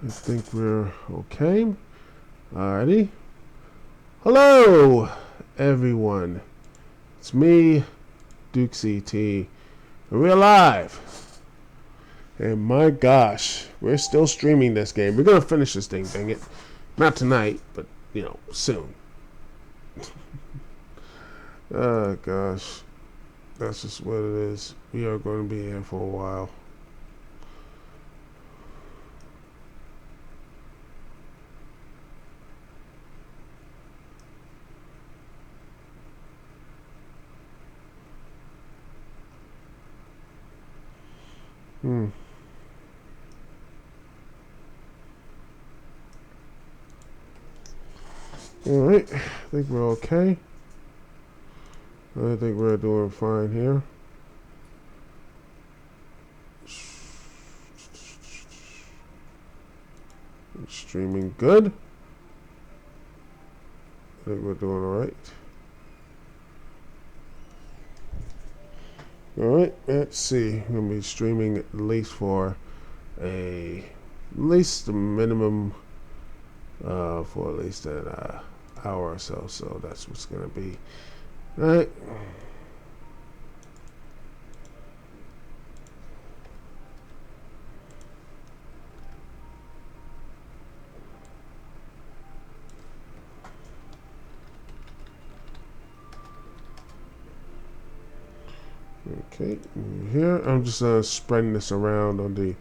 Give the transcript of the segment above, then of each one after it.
I think we're okay. Alrighty. Hello, everyone. It's me, Dukect, and we're live. And my gosh, we're still streaming this game. We're gonna finish this thing, dang it. Not tonight, but soon. Oh gosh, that's just what it is. We are going to be here for a while. Alright, I think we're okay. I think we're doing fine here. Streaming good. I think we're doing alright. Alright, let's see. I'm going to be streaming at least for at least the minimum for at least an hour or so. So that's what's going to be. Alright. Okay, here I'm just spreading this around on the,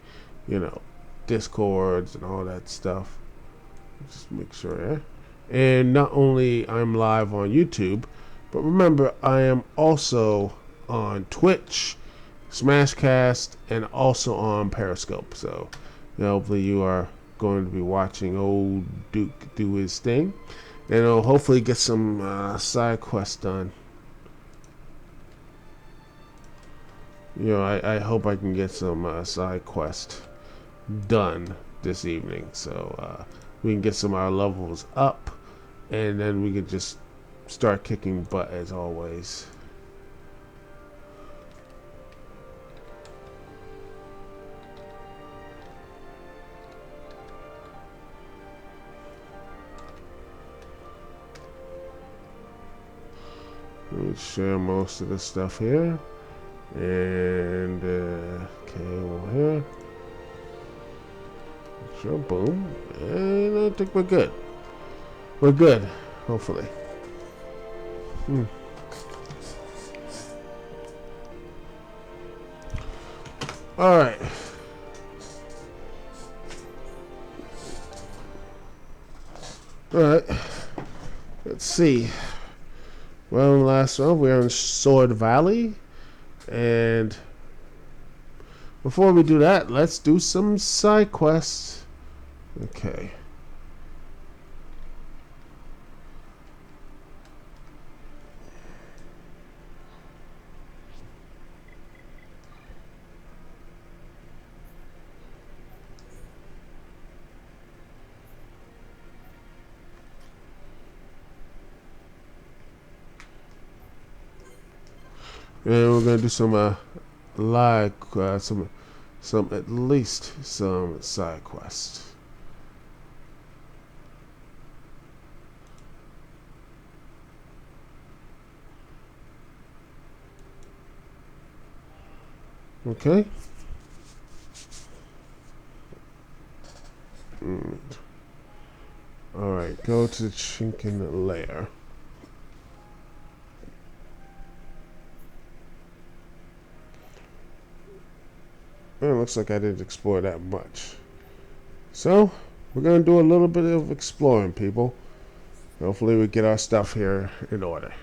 Discords and all that stuff. Just make sure, yeah. And not only I'm live on YouTube, but remember I am also on Twitch, Smashcast, and also on Periscope. So, hopefully you are going to be watching old Duke do his thing, and I'll hopefully get some side quests done. I hope I can get some side quest done this evening, so we can get some of our levels up, and then we can just start kicking butt as always. Let me share most of the stuff here. And okay, over here. Sure, boom. And I think we're good. We're good, hopefully. Alright. Alright. Let's see. Well, last one, we're in Sword Valley. And before we do that, let's do some side quests. Okay. And we're gonna do some live, some at least some side quests. Okay. All right, go to the Chinken lair. It looks like I didn't explore that much. So, we're going to do a little bit of exploring, people. Hopefully we get our stuff here in order.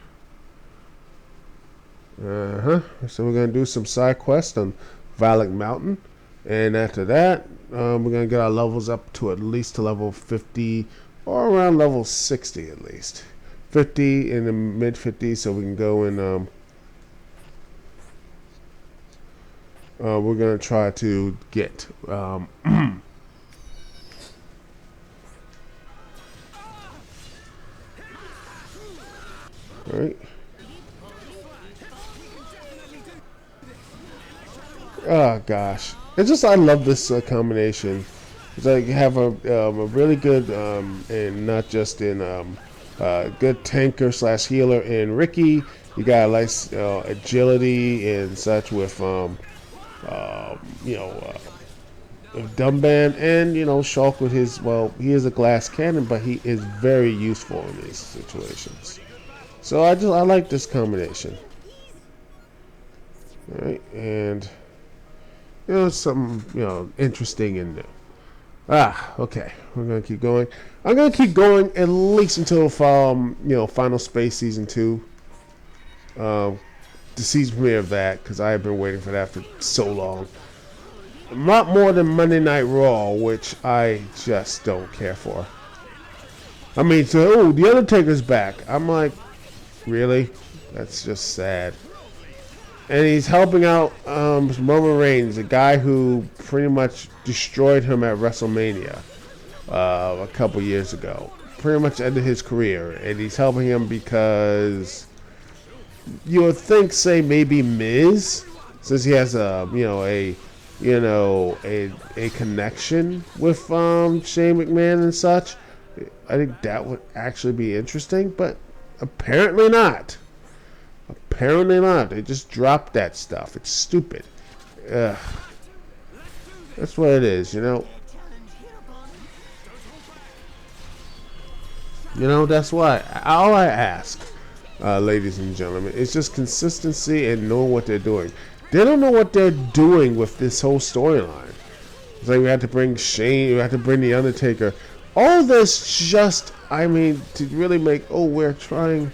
So we're going to do some side quests on Valak Mountain. And after that, we're going to get our levels up to at least to level 50 or around level 60 at least. 50 in the mid 50s so we can go and we're going to try to get Alright. Oh gosh. It's just I love this combination It's like you have a really good and not just in good tanker / healer in Ricky. You got like agility and such with you know Dumban, and Shulk with his, well, he is a glass cannon, but he is very useful in these situations. So I like this combination. All right, and something interesting and new. Okay, we're gonna keep going. I'm gonna keep going at least until Final Space Season 2. The season premiere of that, because I have been waiting for that for so long. A lot more than Monday Night Raw, which I just don't care for. I mean, so, The Undertaker's back. I'm like, really? That's just sad. And he's helping out Roman Reigns, a guy who pretty much destroyed him at WrestleMania a couple years ago. Pretty much ended his career. And he's helping him because you would think, say, maybe Miz, since he has a connection with Shane McMahon and such. I think that would actually be interesting, but apparently not. Apparently not. They just dropped that stuff. It's stupid. Ugh. That's what it is, That's why all I ask, ladies and gentlemen, is just consistency and knowing what they're doing. They don't know what they're doing with this whole storyline. It's like we had to bring Shane, we had to bring The Undertaker. All this just, to really make, we're trying.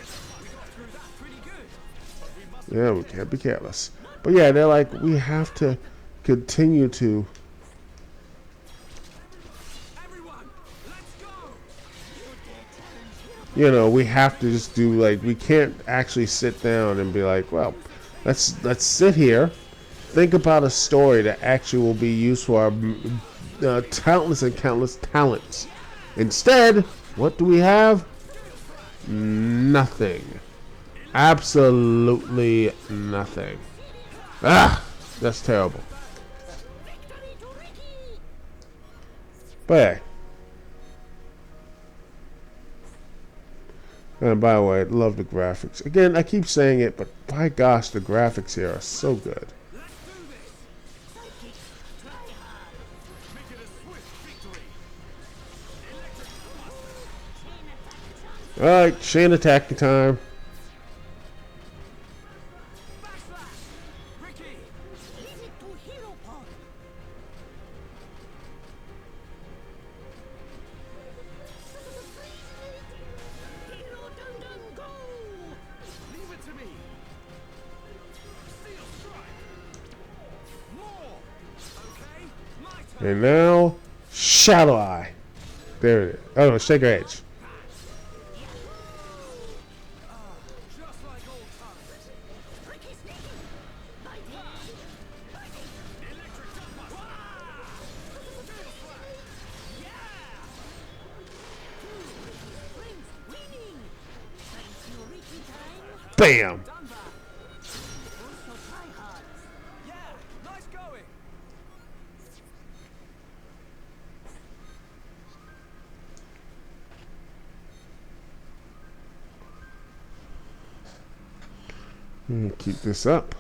Yeah, we can't be careless. But yeah, they're like, we have to continue to. We have to just do, like, we can't actually sit down and be like, well, let's sit here, think about a story that actually will be used for our countless and countless talents. Instead, what do we have? Nothing. Absolutely nothing. That's terrible. But hey. And by the way, I love the graphics. Again, I keep saying it, but by gosh, the graphics here are so good. Alright, Shane attacking time. And now, Shadow Eye. There it is. Oh no, Shaker Edge. Bam! Keep this up.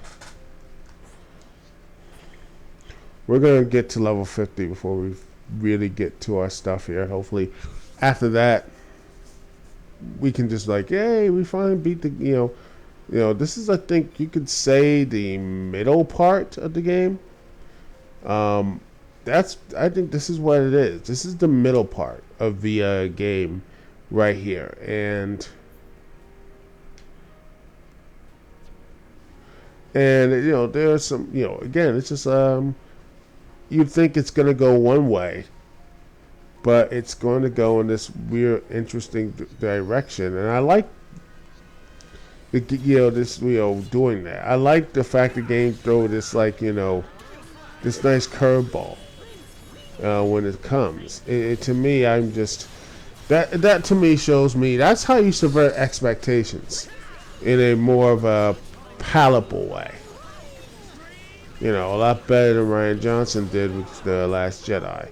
We're going to get to level 50 before we really get to our stuff here. Hopefully, after that, we can just like, hey, we finally beat the, this is, I think you could say, the middle part of the game. I think this is what it is. This is the middle part of the game right here. And there's some, again, it's just, you'd think it's going to go one way, but it's going to go in this weird, interesting direction. And I like, doing that. I like the fact the game throw this, like, this nice curveball when it comes. To me, I'm just, that to me shows me that's how you subvert expectations in a more of a palatable way. A lot better than Ryan Johnson did with The Last Jedi.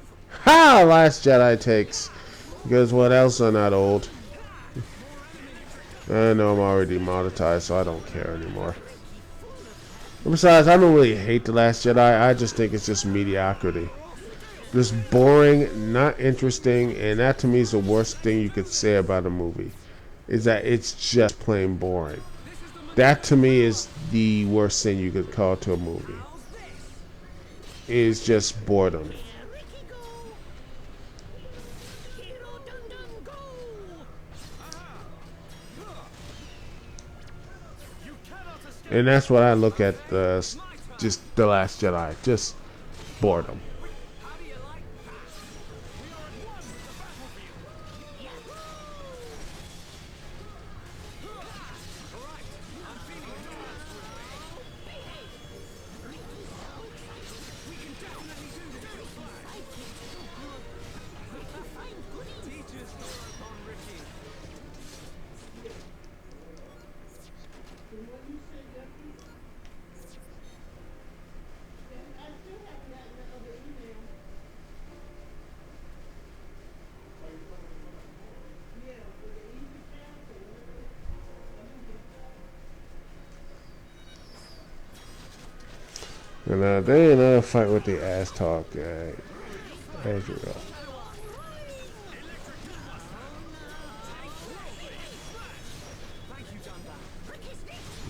Last Jedi takes. Because what else are not old? I know I'm already monetized, so I don't care anymore. And besides, I don't really hate The Last Jedi. I just think it's just mediocrity. Just boring, not interesting, and that to me is the worst thing you could say about a movie. Is that it's just plain boring. That to me is the worst thing you could call to a movie. Is just boredom. And that's what I look at just The Last Jedi. Just boredom. And then another fight with the ass talk guy. As you go.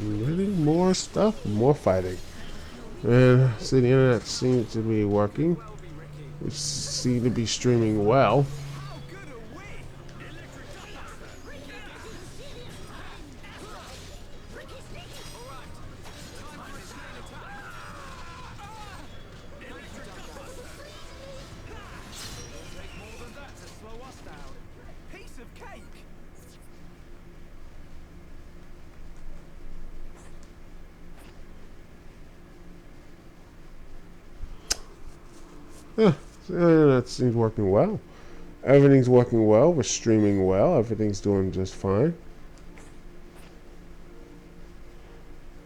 Really more stuff, more fighting. And see, the internet seems to be working. Which seems to be streaming well. Yeah, that seems working well. Everything's working well. We're streaming well. Everything's doing just fine.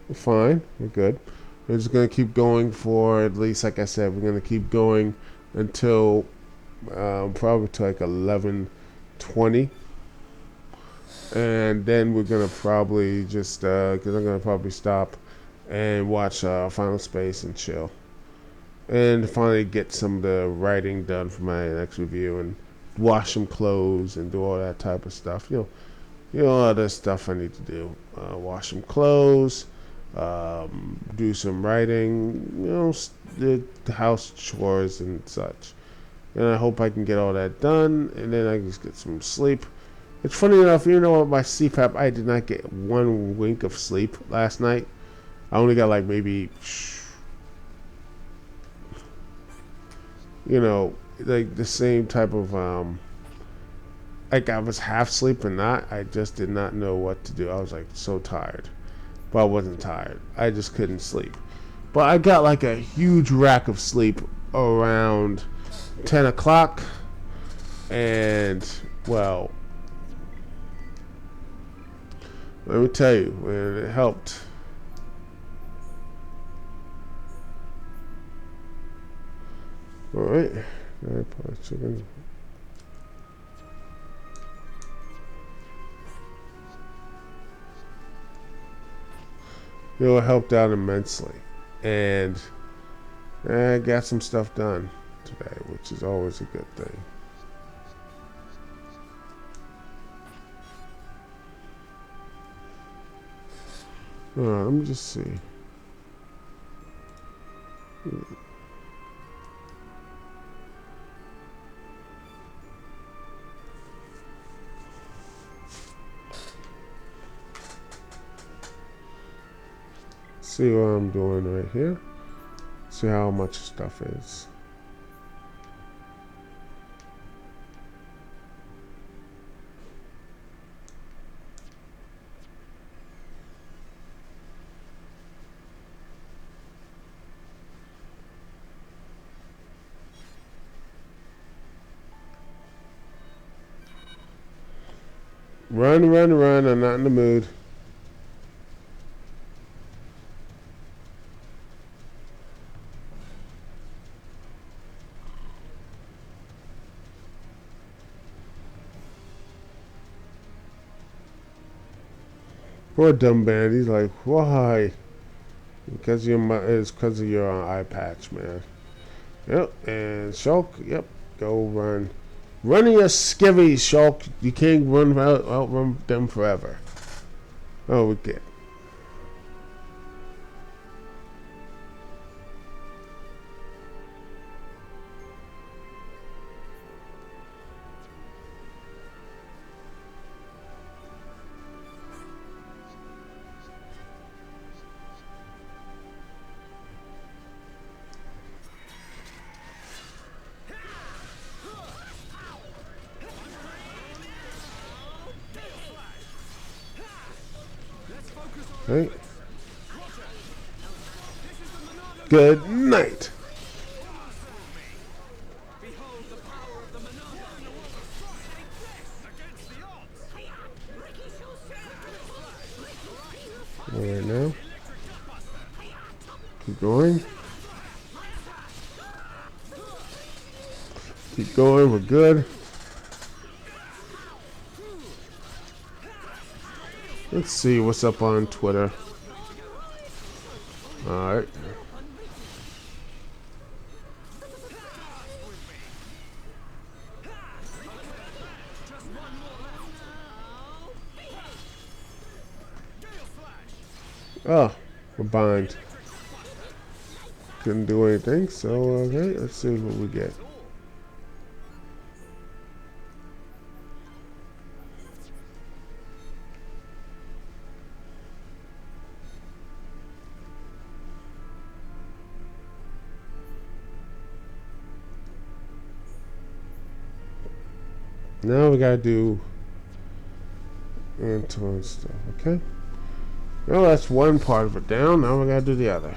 We're fine. We're good. We're just going to keep going for, at least, like I said, we're going to keep going until probably to like 11:20. And then we're going to probably just, because I'm going to probably stop and watch Final Space and chill. And finally get some of the writing done for my next review and wash some clothes and do all that type of stuff. You know all that stuff I need to do. Wash some clothes, do some writing, the house chores and such. And I hope I can get all that done, and then I can just get some sleep. It's funny enough, even though my CPAP, I did not get one wink of sleep last night. I only got like maybe, like the same type of, like I was half sleeping, not. I just did not know what to do. I was like so tired. But I wasn't tired. I just couldn't sleep. But I got like a huge rack of sleep around 10 o'clock. And, well, let me tell you, man, it helped. Alright. Chicken. It helped out immensely. And I got some stuff done today, which is always a good thing. Let me just see. See what I'm doing right here. See how much stuff is. Run, run, run. I'm not in the mood. Poor dumb band. He's like, why? Because it's because of your eye patch, man. Yep. And Shulk. Yep. Go run. Run your skivvies, Shulk. You can't outrun them forever. Oh, we get. Right. Good night. All right now. Keep going. Keep going. We're good. Let's see what's up on Twitter. All right. Oh, we're behind. Couldn't do anything, so okay, let's see what we get. Now we gotta do Antoine stuff, okay? Well, that's one part of it down. Now we gotta do the other.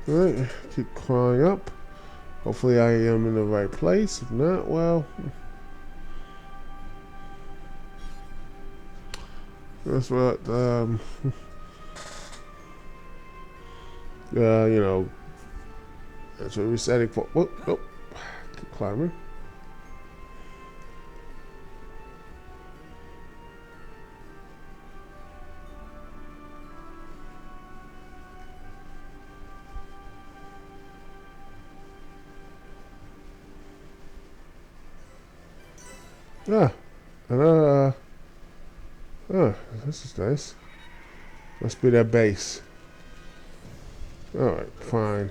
Alright, keep crawling up. Hopefully I am in the right place. If not, well, that's what, you know, that's what we're setting for. Whoop, whoop. Keep climbing. Ah, and this is nice. Must be that base. Alright, fine.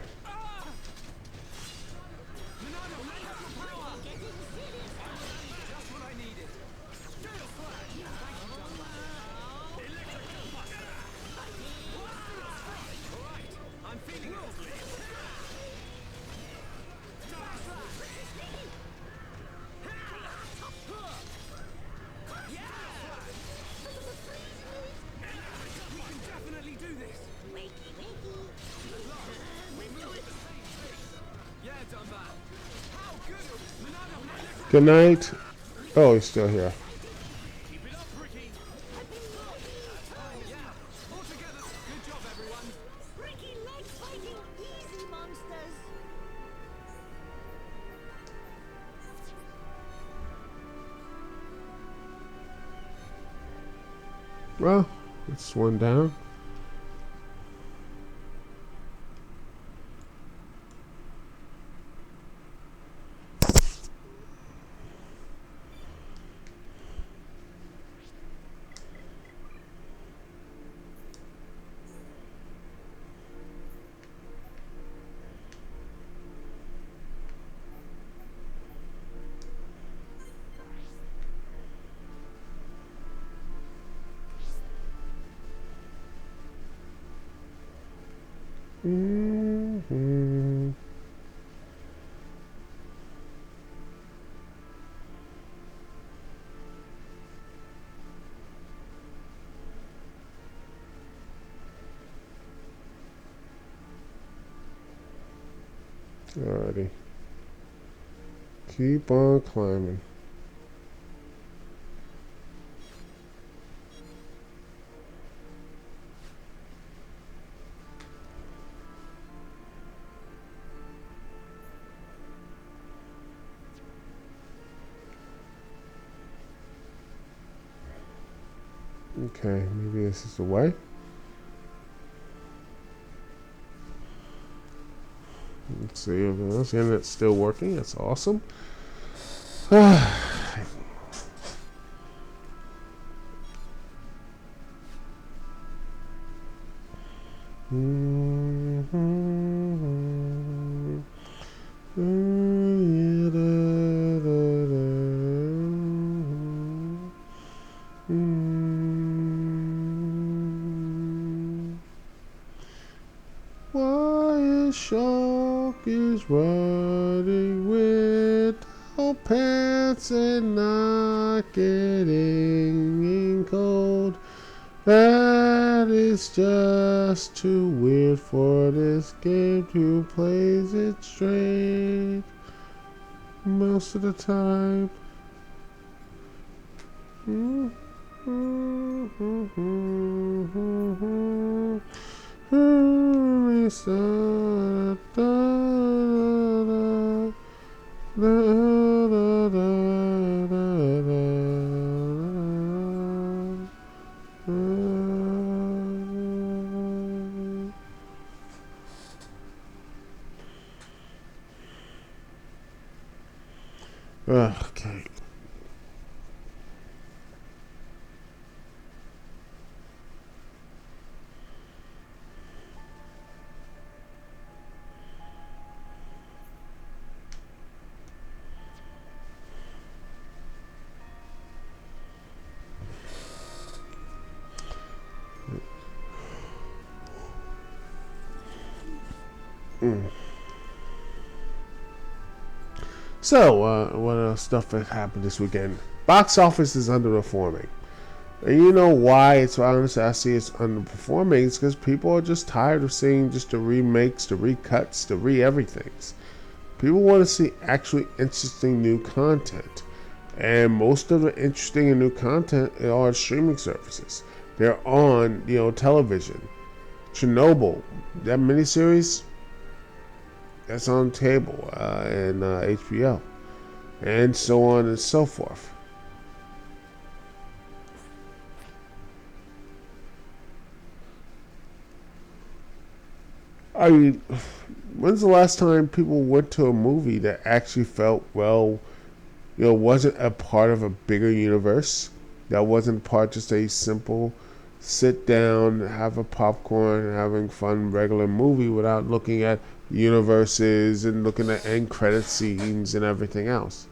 Good night. Oh, he's still here. Well, it's one down. Mm-hmm. Alrighty. Keep on climbing. Okay, maybe this is the way. Let's see if the internet's still working. That's awesome. Why a shark is running without pants and not getting cold? That is just too weird for this game to play it straight most of the time. Okay. So, what stuff has happened this weekend? Box office is underperforming. And you know why it's honestly I see it's underperforming? It's because people are just tired of seeing just the remakes, the recuts, the re-everythings. People want to see actually interesting new content. And most of the interesting and new content are streaming services. They're on, television. Chernobyl, that miniseries, that's on cable and HBO, and so on and so forth. I mean, when's the last time people went to a movie that actually felt wasn't a part of a bigger universe? That wasn't part just a simple sit down, have a popcorn, having fun regular movie without looking at universes and looking at end credit scenes and everything else.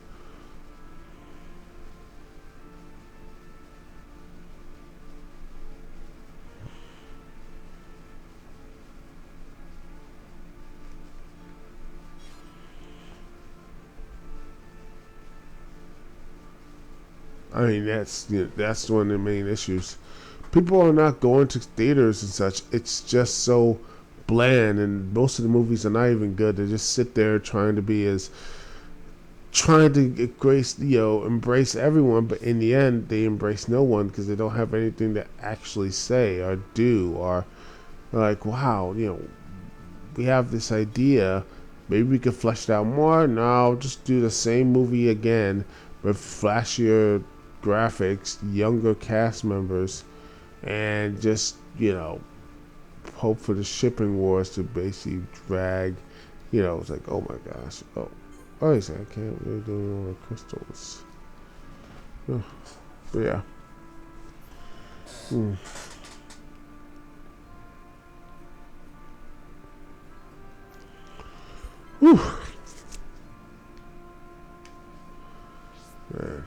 I mean, that's one of the main issues. People are not going to theaters and such. It's just so bland, and most of the movies are not even good. They just sit there trying to embrace everyone, but in the end, they embrace no one because they don't have anything to actually say or do, or like, wow, we have this idea. Maybe we could flesh it out more. No, just do the same movie again with flashier graphics, younger cast members, and just, hope for the shipping wars to basically drag, it's like, oh my gosh. Oh, I can't really do any more crystals. But yeah. Whew. Man.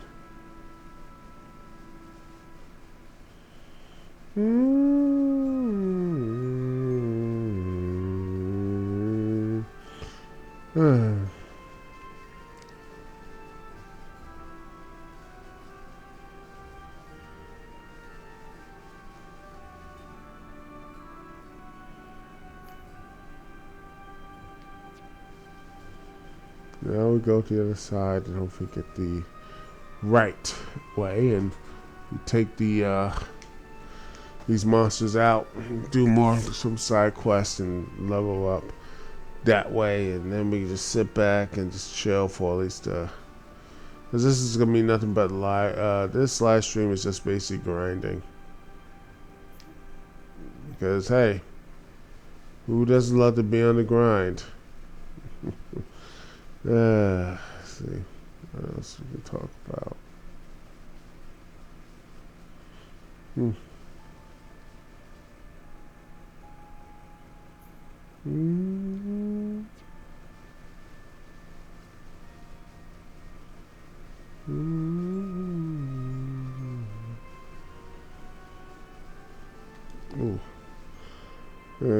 Now we go to the other side and hopefully get the right way, and we take the these monsters out, do some side quests and level up that way, and then we just sit back and just chill for at least because this is gonna be nothing but this live stream is just basically grinding, because hey, who doesn't love to be on the grind? Let's see what else we can talk about. Ooh.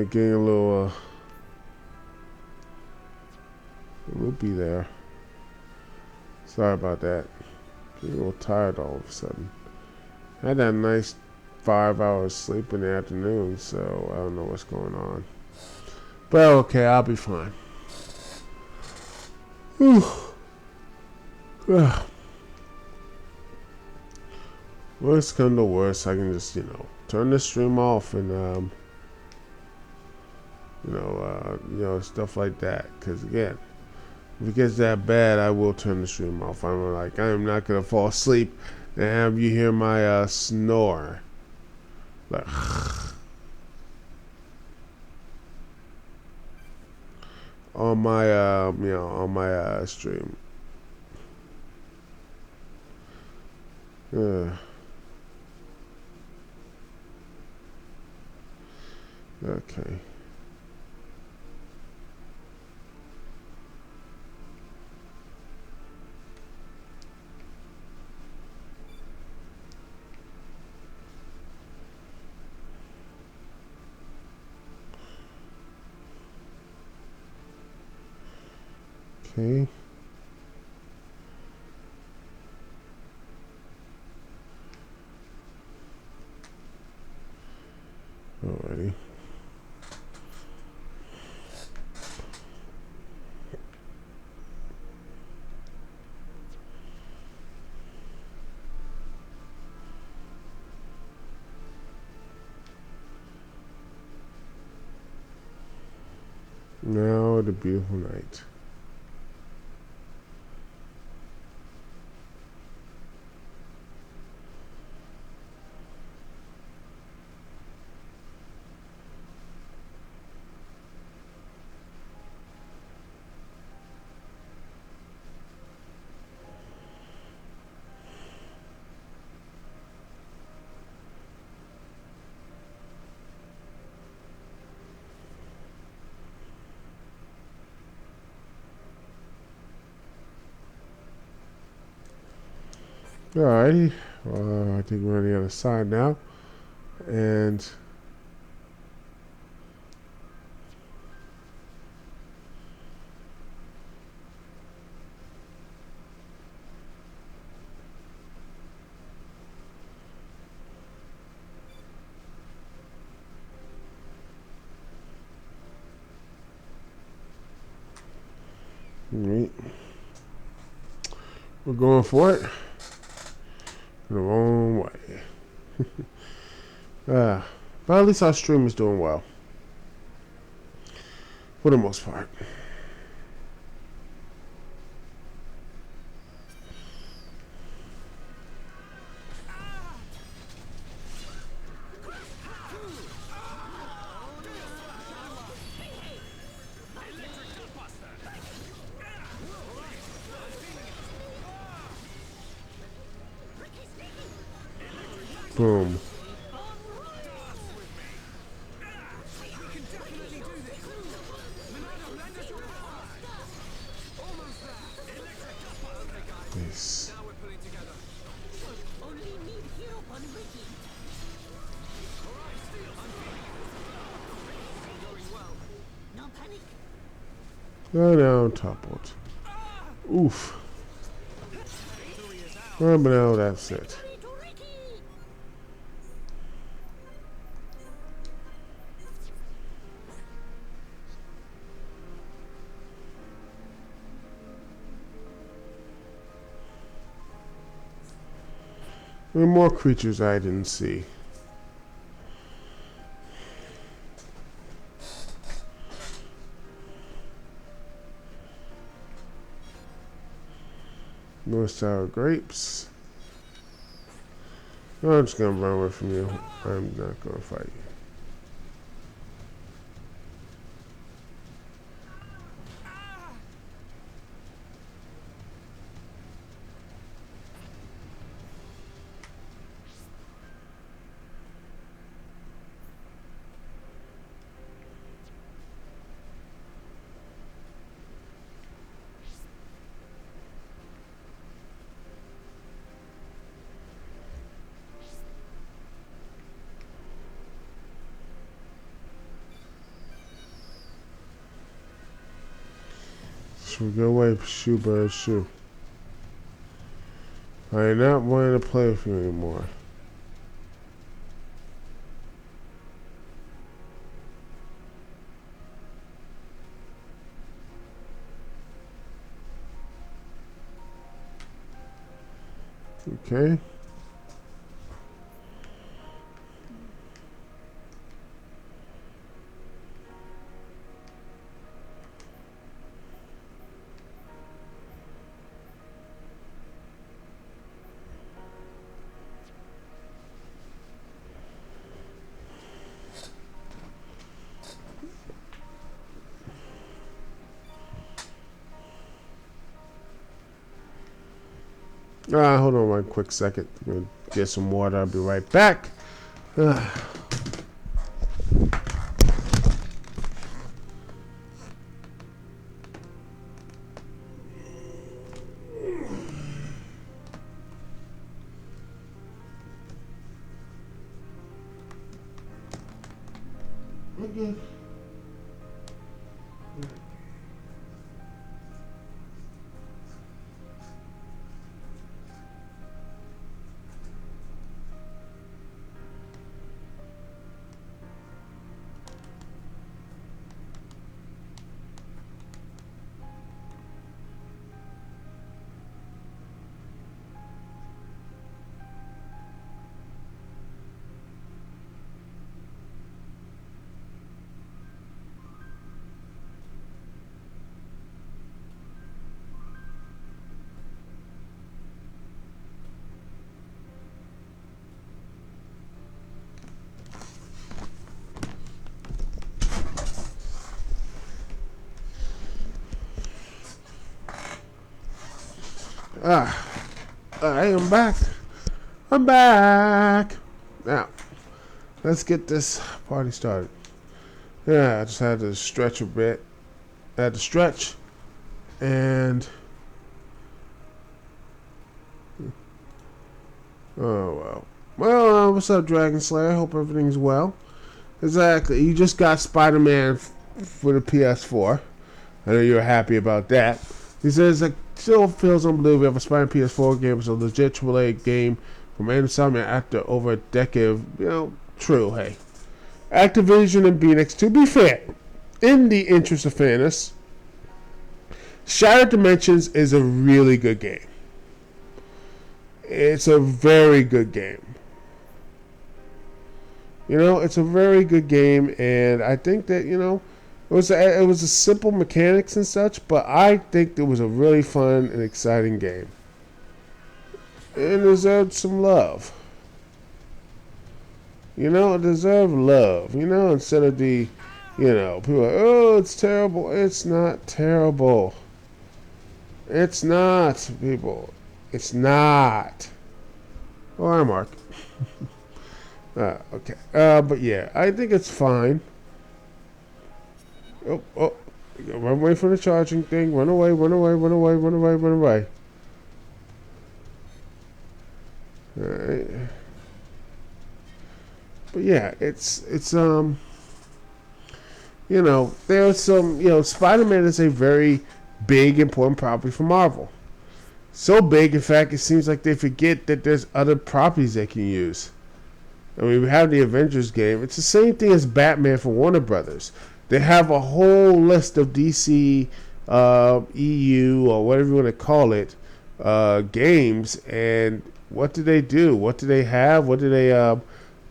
Getting a little loopy there. Sorry about that. Getting a little tired all of a sudden. I had that nice 5 hours sleep in the afternoon, so I don't know what's going on. But okay, I'll be fine. Worst come to worst, I can just, turn the stream off and, stuff like that. Because again, if it gets that bad, I will turn the stream off. I am not going to fall asleep and have you hear my snore. Like, on my stream. Okay. Okay. Alrighty. Now the beautiful night. Alrighty, I think we're on the other side now, and we're going for it. The wrong way. But at least our stream is doing well. For the most part. Boom. Nice. Go down, toppled. Oof. Well, but now that's it. There were more creatures I didn't see. More sour grapes. I'm just gonna run away from you. I'm not gonna fight you. So go away, shoe bird, shoe. I am not wanting to play with you anymore. Okay. Hold on one quick second. I'm gonna get some water. I'll be right back. Okay. I am back. I'm back. Now, let's get this party started. Yeah, I just had to stretch a bit. I had to stretch. And... oh, well. Well, what's up, Dragon Slayer? Hope everything's well. Exactly. You just got Spider-Man for the PS4. I know you're happy about that. He says, it still feels unbelievable. We have a Spider-Man PS4 game. It's a legit AAA game from Insomnia after over a decade of, true, hey. Activision and Phoenix, to be fair, in the interest of fairness, Shattered Dimensions is a really good game. It's a very good game. It's a very good game, and I think that, it was a simple mechanics and such, but I think it was a really fun and exciting game. It deserved some love. It deserved love. Instead of the, people are like, oh, it's terrible. It's not terrible. It's not, people. It's not. Oh, hi, Mark. Okay. But yeah, I think it's fine. Oh. Run away from the charging thing. Run away. Alright. But yeah, it's there's some, Spider-Man is a very big, important property for Marvel. So big, in fact, it seems like they forget that there's other properties they can use. I mean, we have the Avengers game. It's the same thing as Batman for Warner Brothers. They have a whole list of DC, EU, or whatever you want to call it, games, and What did they do? What did they have? What did they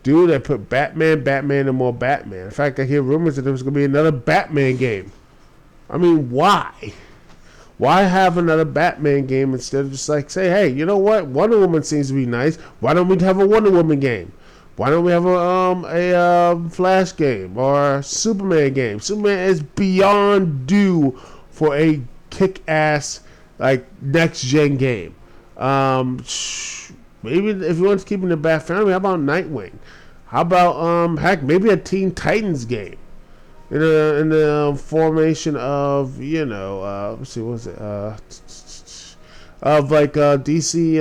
do? They put Batman, and more Batman. In fact, I hear rumors that there was going to be another Batman game. I mean, why? Why have another Batman game instead of just like say, hey, you know what? Wonder Woman seems to be nice. Why don't we have a Wonder Woman game? Why don't we have a Flash game or Superman game? Superman is beyond due for a kick-ass like next-gen game. Maybe if you want to keep in the Bat family, how about Nightwing? How about heck, maybe a Teen Titans game? In the formation of let's see, what was it? Of like DC,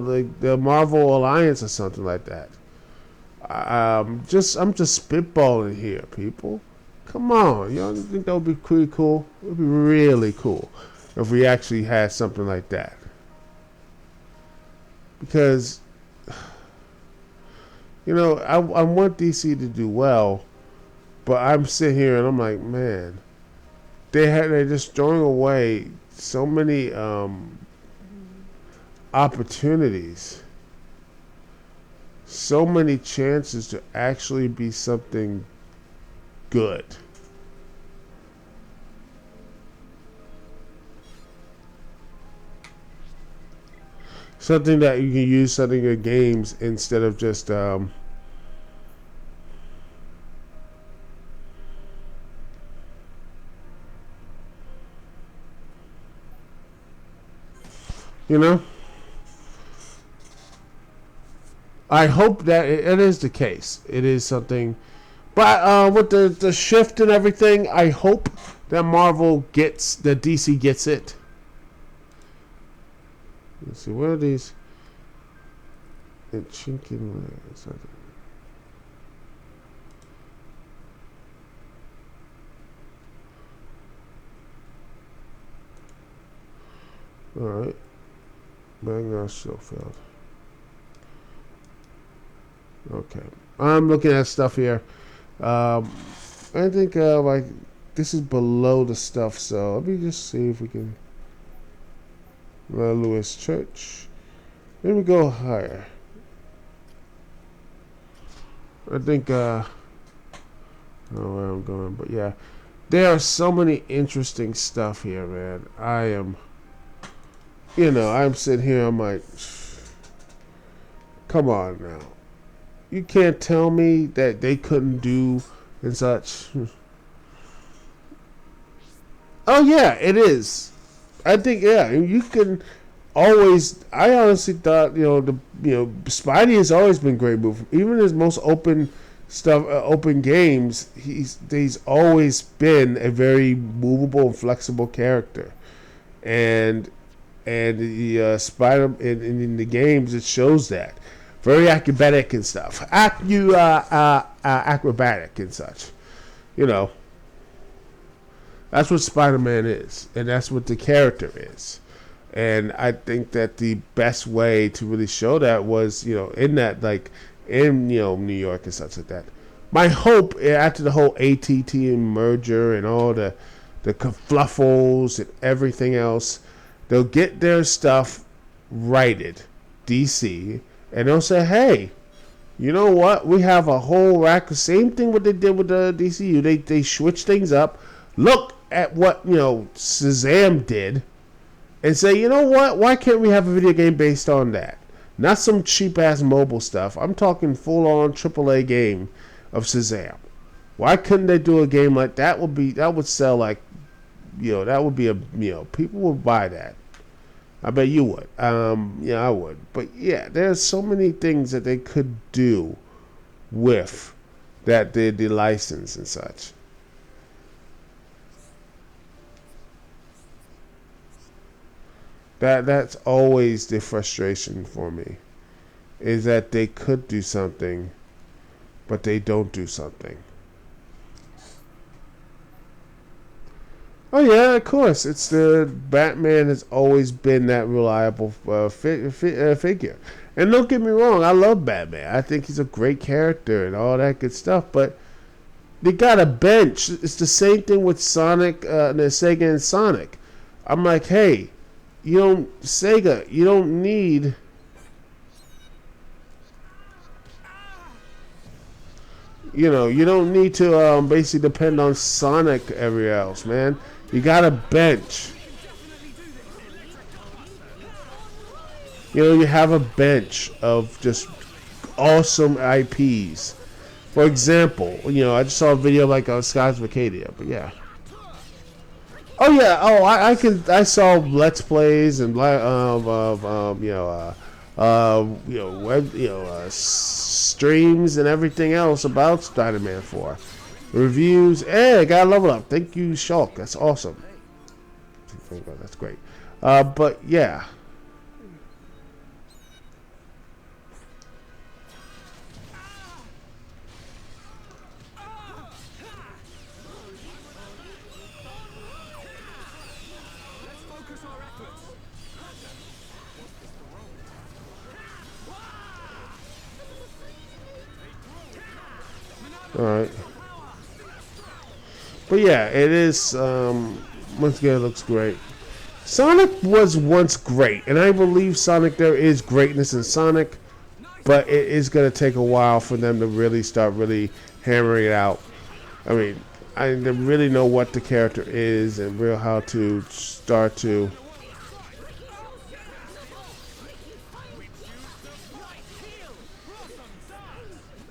like the Marvel Alliance or something like that. I'm just spitballing here, people. Come on, y'all think that would be pretty cool? It would be really cool if we actually had something like that. Because I want DC to do well. But I'm sitting here and I'm like, man, they're just throwing away so many opportunities, so many chances to actually be something good. Something that you can use in your games instead of just I hope that it is the case. It is something. But with the shift and everything, I hope that that DC gets it. Let's see, where are these? Chinkin. Alright. Bangor Schofield. Okay. I'm looking at stuff here. I think like this is below the stuff, so let me just see if we can. Lewis Church. Let me go higher. I think I don't know where I'm going, but yeah. There are so many interesting stuff here, man. I'm sitting here, I'm like, come on now. You can't tell me that they couldn't do and such. Oh, yeah, it is. I think, yeah, you can always, I honestly thought, Spidey has always been a great move. Even his most open stuff, open games, he's always been a very movable and flexible character. And the Spider in the games, it shows that very acrobatic and stuff. Acrobatic and such. That's what Spider-Man is, and that's what the character is. And I think that the best way to really show that was, in that, like, in, New York and such like that. My hope, after the whole ATT merger and all the kerfluffles and everything else, they'll get their stuff righted, DC, and they'll say, hey, you know what? We have a whole rack of same thing what they did with the DCU. They switch things up. Look at what, Shazam did and say, you know what? Why can't we have a video game based on that? Not some cheap-ass mobile stuff. I'm talking full-on AAA game of Shazam. Why couldn't they do a game like that? That would sell like, that would be people would buy that. I bet you would. I would. But yeah, there's so many things that they could do with that the license and such. That's always the frustration for me, is that they could do something, but they don't do something. Oh yeah, of course. It's the Batman has always been that reliable figure. And don't get me wrong, I love Batman. I think he's a great character and all that good stuff. But they got a bench. It's the same thing with Sonic, Sega and Sonic. I'm like, hey, Sega, you don't need You know, you don't need to basically depend on Sonic everywhere else, man. You got a bench. You know, you have a bench of just awesome IPs. For example, you know, I just saw a video like Skies of Acadia, but yeah. Oh yeah. Oh, I saw Let's Plays and streams and everything else about Spider-Man 4. Reviews. Hey, I got level up. Thank you, Shulk. That's awesome. That's great. But yeah. Alright. But yeah, it is, once again, it looks great. Sonic was once great, and I believe Sonic, there is greatness in Sonic, but it is going to take a while for them to really start really hammering it out. I mean, I really know what the character is and real how to start to...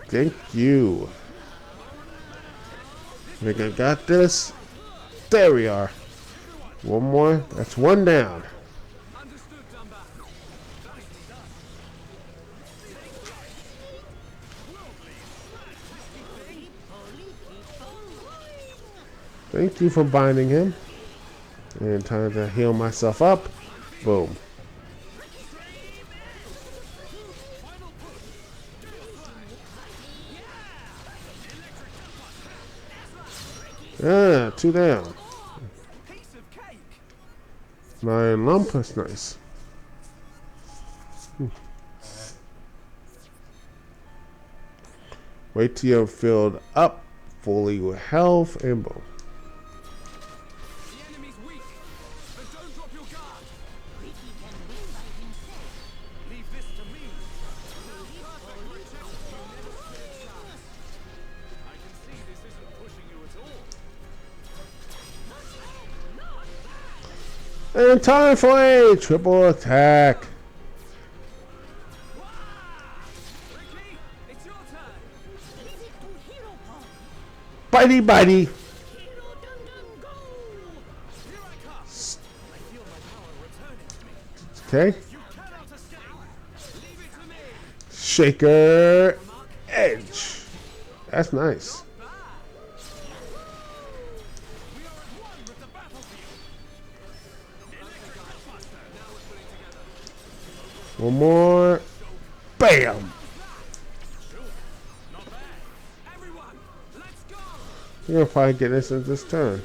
Thank you. I think I got this. There we are. One more. That's one down. Thank you for binding him. And time to heal myself up. Boom. Ah, 2 down. 9 lump, that's nice. Wait till you're filled up fully with health and boom. And time for a triple attack. Bitey bitey. Okay. Shaker edge. That's nice. One more. Bam. You're gonna probably get this in this turn.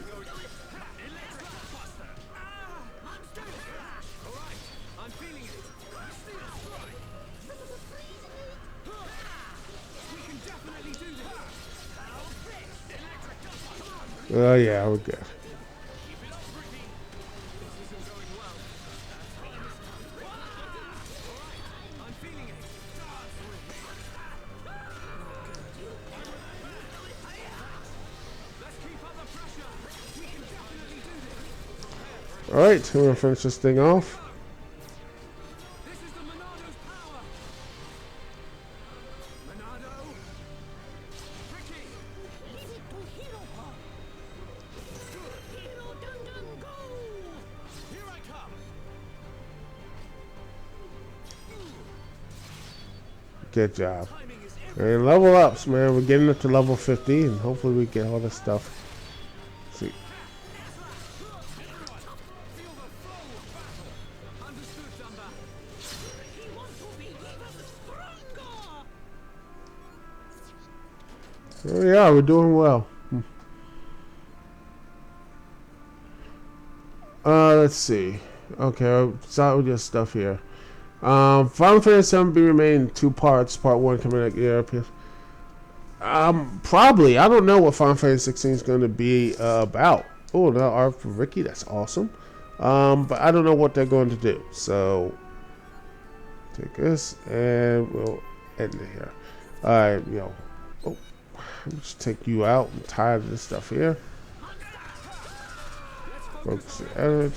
Oh yeah, we're good. Alright, we're gonna finish this thing off. Good job. And level ups, man. We're getting up to level 50, and hopefully we get all this stuff. Let's see. Oh yeah, we're doing well. Let's see. Okay, I'll start with your stuff here. Final Fantasy VII be remaining in 2 parts. Part 1 coming out Europe. Probably. I don't know what Final Fantasy 16 is going to be about. Oh, no, art for Ricky. That's awesome. But I don't know what they're going to do. So, take this and we'll end it here. Alright, yo. Oh, Let's take you out. I'm tired of this stuff here. Focus the edge.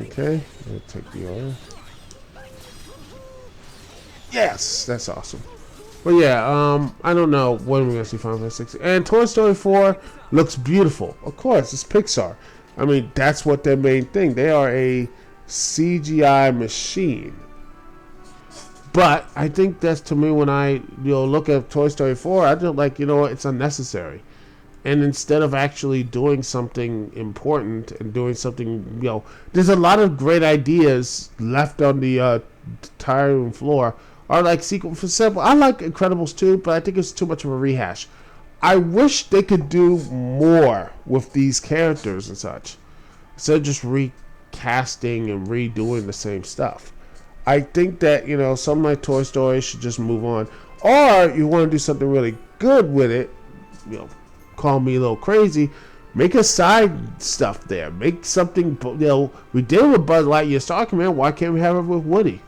Okay, I'll take the oil. Yes, that's awesome. But yeah, I don't know when we're gonna see Final Fantasy 6. And Toy Story 4 looks beautiful. Of course, it's Pixar. I mean, that's what their main thing. They are a CGI machine. But I think that's, to me, when I look at Toy Story 4, I feel like, it's unnecessary. And instead of actually doing something important and doing something, there's a lot of great ideas left on the tire room floor. Or like sequel, for example, I like Incredibles 2, but I think it's too much of a rehash. I wish they could do more with these characters and such, instead of just recasting and redoing the same stuff. I think that, some like Toy Story should just move on. Or you want to do something really good with it, call me a little crazy, make a side stuff there. Make something, we did it with Buzz Lightyear's talking, man. Why can't we have it with Woody?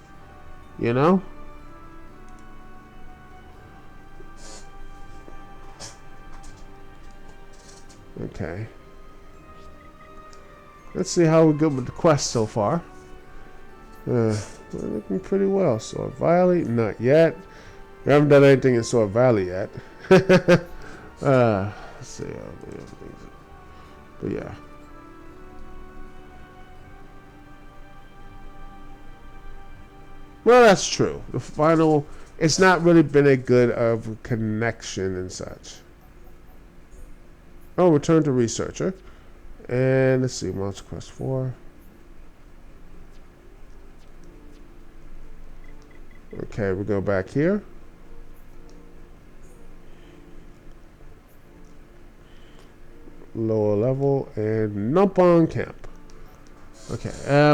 Okay. Let's see how we're good with the quest so far. We're looking pretty well. Sword Valley, not yet. We haven't done anything in Sword Valley yet. Let's see. But yeah. Well, that's true. The final, it's not really been a good of connection and such. Oh, return to researcher. And let's see, Monster Quest 4. Okay, we go back here. Lower level and Numpon Camp. Okay,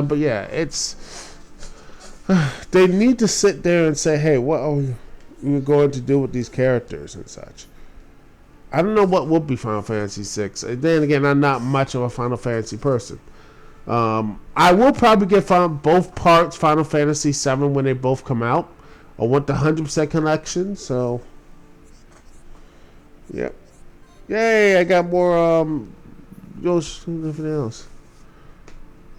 but yeah, it's they need to sit there and say, hey, what are we going to do with these characters and such? I don't know what will be Final Fantasy 6. Then again, I'm not much of a Final Fantasy person. I will probably get both parts Final Fantasy 7 when they both come out. I want the 100% collection, so yep. Yay, I got more nothing else.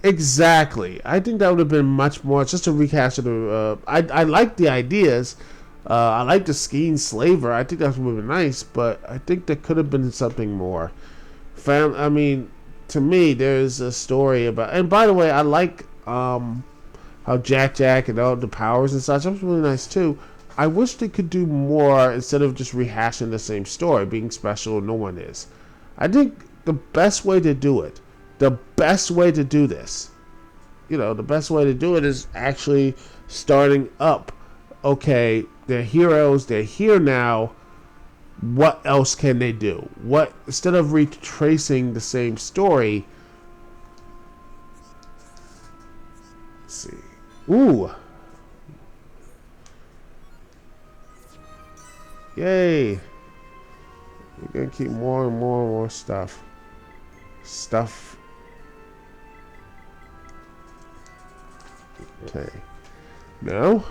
Exactly. I think that would have been much more, just a recast of the I like the ideas. I like the skiing slaver. I think that would have been nice, but I think there could have been something more. I mean, to me, there's a story about. And by the way, I like how Jack and all the powers and such. That was really nice too. I wish they could do more instead of just rehashing the same story, being special. No one is. I think the best way to do it, the best way to do this, the best way to do it is actually starting up. Okay, they're heroes. They're here now. What else can they do? What, instead of retracing the same story? Let's see. Ooh. Yay. We're going to keep more and more and more stuff. Okay. Now,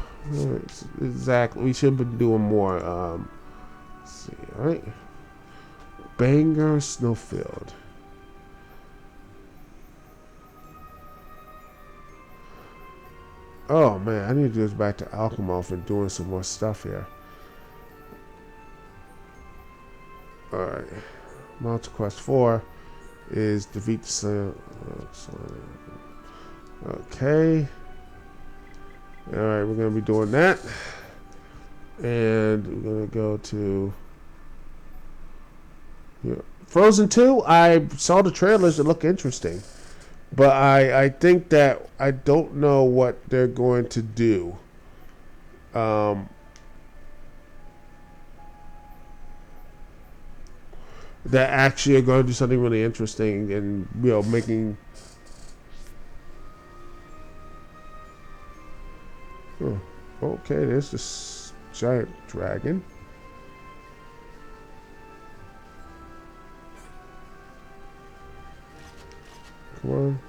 exactly. We should have been doing more. Let's see. All right. Banger Snowfield. Oh man, I need to go back to Alchemoth and doing some more stuff here. Alright. Monster Quest 4 is defeat the okay. Alright, we're gonna be doing that. And we're gonna go to Frozen 2. I saw the trailers, it looked interesting. But I think that I don't know what they're going to do. That actually are going to do something really interesting and making. Oh, okay, there's this giant dragon. Come on.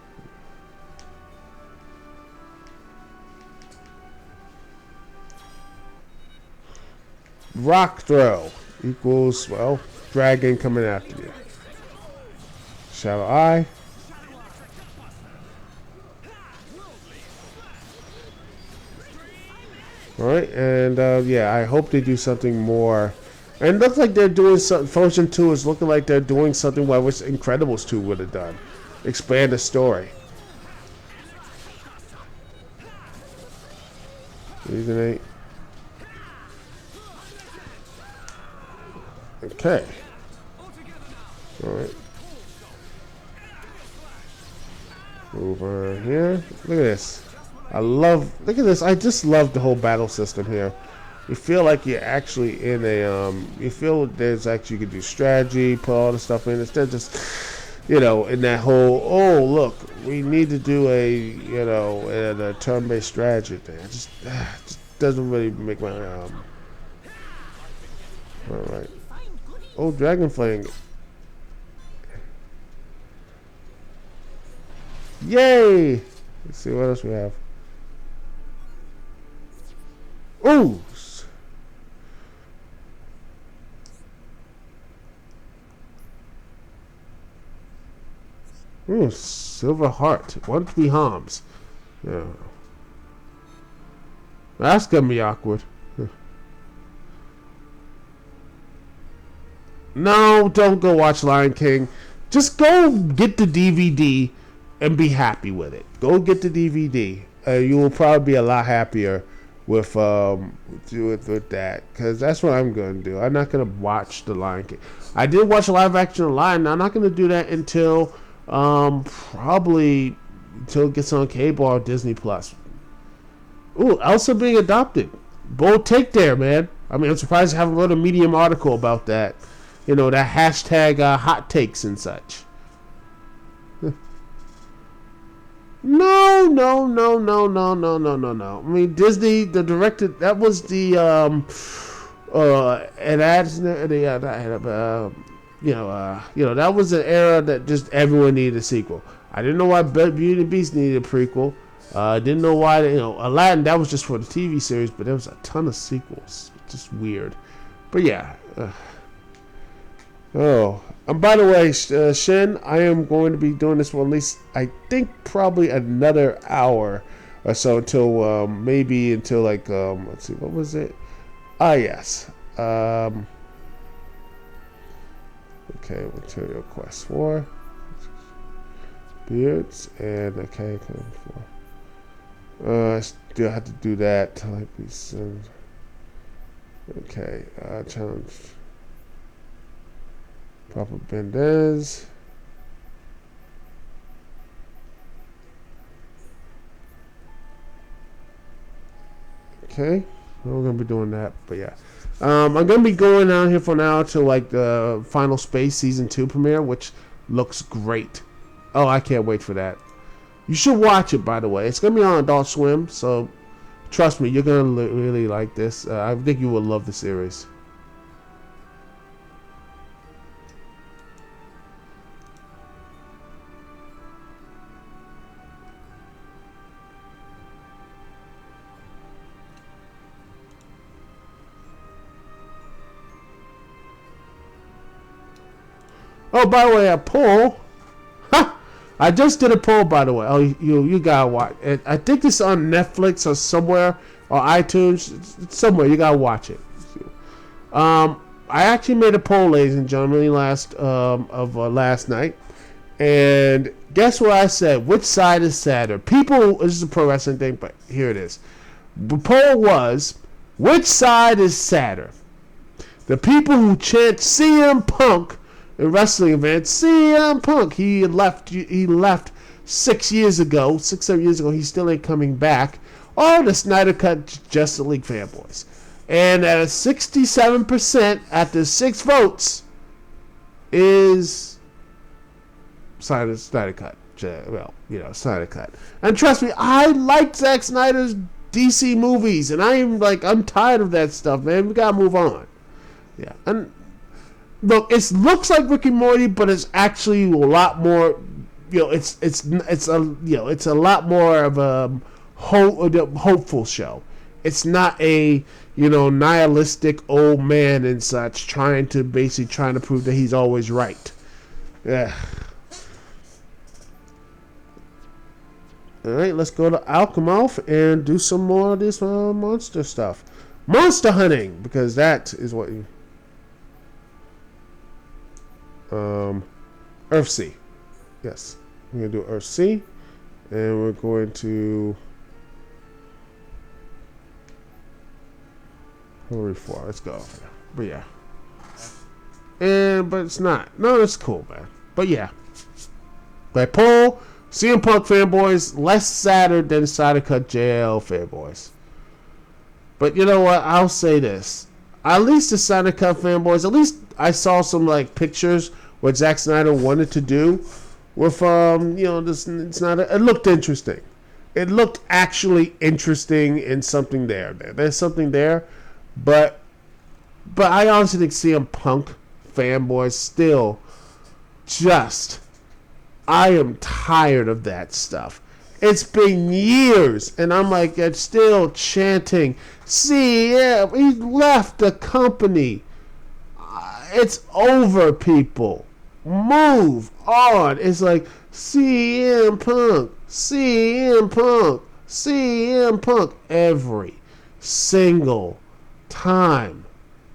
rock throw equals, well, dragon coming after you. Shadow Eye. Alright, and yeah, I hope they do something more. And it looks like they're doing something. Function 2 is looking like they're doing something what Incredibles 2 would have done. Expand the story. Season 8. Okay. Alright. Move on here. Look at this. Look at this. I just love the whole battle system here. You feel like you're actually in a, you feel there's actually, you can do strategy, put all the stuff in, instead of just, you know, in that whole, oh, look, we need to do a, you know, a turn-based strategy thing. It just doesn't really make my, alright. Oh, Dragon Flame. Yay! Let's see what else we have. Ooh! Ooh, Silver Heart. 1-3 harms. Yeah. That's gonna be awkward. No, don't go watch Lion King. Just go get the DVD and be happy with it. Go get the DVD. You will probably be a lot happier with that, because that's what I'm going to do. I'm not going to watch the Lion King. I did watch a live action of Lion. I'm not going to do that until probably until it gets on cable or Disney Plus. Ooh, Elsa being adopted. Bold take there, man. I mean, I'm surprised I haven't wrote a Medium article about that. You know, that hashtag hot takes and such. No. I mean, Disney, the directed, that was the, that was an era that just everyone needed a sequel. I didn't know why Beauty and the Beast needed a prequel. Didn't know why, Aladdin, that was just for the TV series, but there was a ton of sequels. Just weird. But yeah. Oh, and by the way, Shin, I am going to be doing this for at least, I think, probably another hour or so until maybe until like let's see, what was it? Ah, yes. Okay, material quest 4, beards, and okay, 4. I still have to do that till I be soon. Okay, challenge. Papa Bendez. Okay, we're gonna be doing that, but yeah, I'm gonna be going down here for now to like the Final Space Season 2 premiere, which looks great. Oh, I can't wait for that. You should watch it, by the way. It's gonna be on Adult Swim, so trust me, you're gonna really like this. I think you will love the series. Oh, by the way, a poll. Ha! I just did a poll, by the way. Oh, you gotta watch it. I think it's on Netflix or somewhere, or iTunes. It's somewhere. You gotta watch it. I actually made a poll, ladies and gentlemen, last night, and guess what I said? Which side is sadder? People, this is a pro wrestling thing, but here it is. The poll was, which side is sadder? The people who chant CM Punk in wrestling events, CM Punk, he left 6 years ago, 6-7 years ago, he still ain't coming back. All the Snyder Cut Justice League fanboys. And at a 67% after 6 votes is Snyder Cut. Well, Snyder Cut. And trust me, I like Zack Snyder's DC movies, and I'm tired of that stuff, man. We gotta move on. Yeah, and look, it looks like Rick and Morty, but it's actually a lot more. It's a lot more of a hopeful show. It's not a, nihilistic old man and such trying to prove that he's always right. Yeah. All right, let's go to Alchemolf and do some more of this monster stuff. Monster hunting, because that is what you... Earthsea. Yes. We're going to do Earthsea. And we're going to... Hurry for. Let's go. But yeah. But it's not. No, it's cool, man. But yeah. By poll, CM Punk fanboys, less sadder than Snyder Cut JL fanboys. But you know what? I'll say this. At least the Snyder Cut fanboys, at least I saw some pictures what Zack Snyder wanted to do with this Snyder. It looked interesting. It looked actually interesting and something there, man. There's something there, but I honestly think CM Punk fanboys still just, I am tired of that stuff. It's been years, and I'm still chanting, CM, he left the company. It's over, people. Move on. It's CM Punk, CM Punk, CM Punk every single time.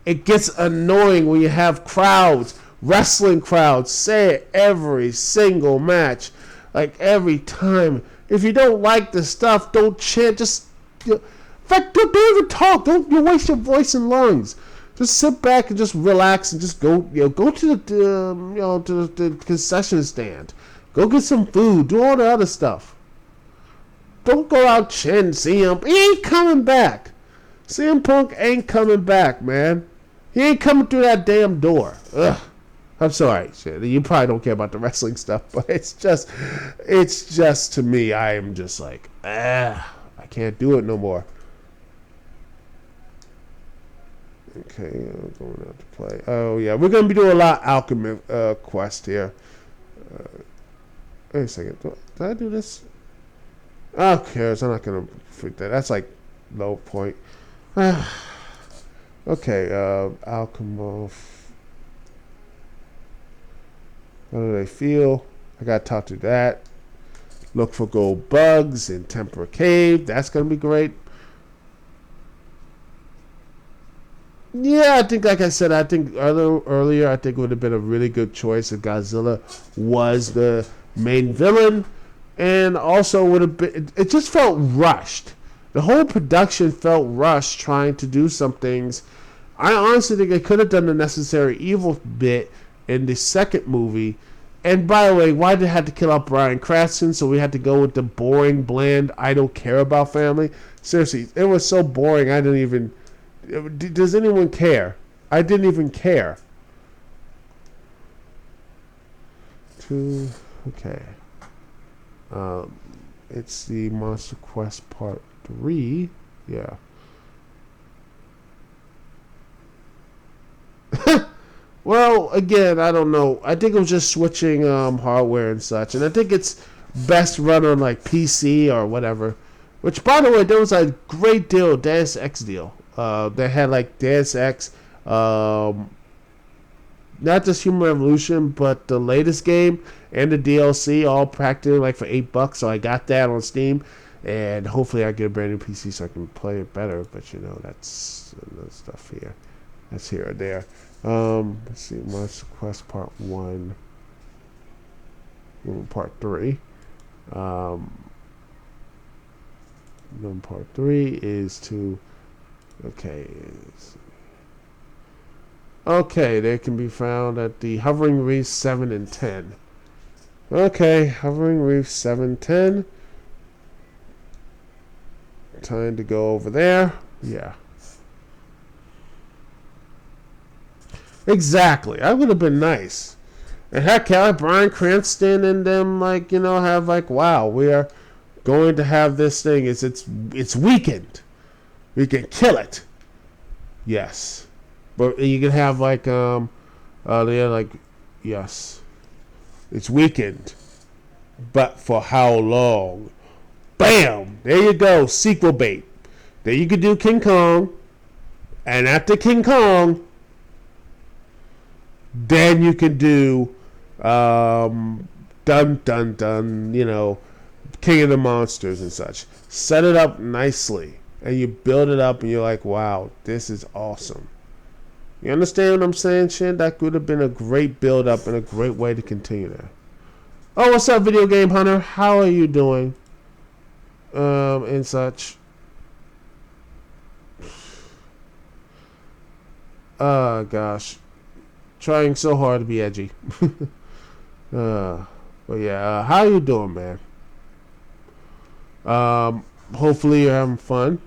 It gets annoying when you have crowds, wrestling crowds, say it every single match, every time. If you don't like the stuff, don't chant. Just, in fact, don't even talk. Don't waste your voice and lungs. Just sit back and just relax and just go to the concession stand. Go get some food. Do all the other stuff. Don't go out chanting CM. He ain't coming back. CM Punk ain't coming back, man. He ain't coming through that damn door. Ugh. I'm sorry, you probably don't care about the wrestling stuff, but it's just to me, I am just I can't do it no more. Okay, I'm going out to play. Oh yeah, we're gonna be doing a lot of alchemy quest here. Wait a second, did I do this? Oh, who cares? I'm not gonna freak that. That's low point. Okay, Alchemolf. How do they feel? I gotta talk to that. Look for gold bugs in Temperate Cave. That's gonna be great. Yeah, I think, like I said, earlier, I think it would have been a really good choice if Godzilla was the main villain, and also would have been. It just felt rushed. The whole production felt rushed, trying to do some things. I honestly think they could have done the necessary evil bit in the second movie. And by the way, why did they have to kill off Bryan Cranston? So we had to go with the boring, bland, I don't care about family. Seriously, it was so boring. I didn't even. Does anyone care? I didn't even care. Okay. It's the Monster Quest Part 3. Yeah. Well, again, I don't know. I think it was just switching hardware and such. And I think it's best run on PC or whatever. Which, by the way, there was a great deal, Deus Ex deal. They had Deus Ex, not just Human Revolution, but the latest game and the DLC, all practically for $8. So I got that on Steam, and hopefully I get a brand new PC so I can play it better. But that's another stuff here. That's here or there. Let's see, Monster Quest Part 1, Part 3. Part 3 is to. Okay, they can be found at the Hovering Reef 7 and 10. Okay, Hovering Reef 7, 10. Time to go over there. Yeah. Exactly. That would have been nice. And heck, Bryan Cranston and them, have wow, we are going to have this thing. It's weakened. We can kill it. Yes. But you can have yes. It's weakened. But for how long? Bam! There you go. Sequel bait. Then you could do King Kong. And after King Kong, then you can do dun dun dun, you know, King of the Monsters and such. Set it up nicely. And you build it up and you're like, wow, this is awesome. You understand what I'm saying, Shin? That could have been a great build up and a great way to continue there. Oh, what's up, Video Game Hunter? How are you doing? And such. Gosh. Trying so hard to be edgy. But yeah, how you doing, man? Hopefully you're having fun.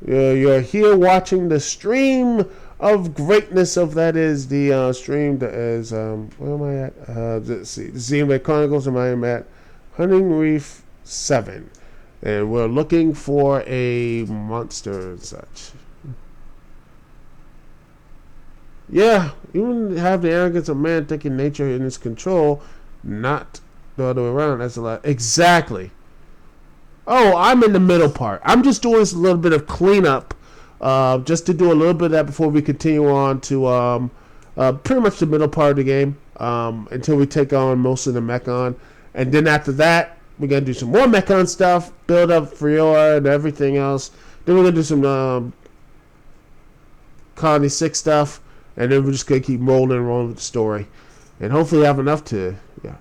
You're here watching the stream of greatness of that is the stream that is where am I at? Let's see, the Xenoblade Chronicles, and I am at Hunting Reef 7, and we're looking for a monster and such. Yeah, even have the arrogance of man thinking nature in its control, not the other way around. That's a lot. Exactly. Oh, I'm in the middle part. I'm just doing a little bit of cleanup, just to do a little bit of that before we continue on to pretty much the middle part of the game, until we take on most of the Mechon. And then after that, we're going to do some more Mechon stuff, build up Friora and everything else. Then we're going to do some Colony 6 stuff, and then we're just going to keep rolling and rolling with the story. And hopefully have enough to, yeah.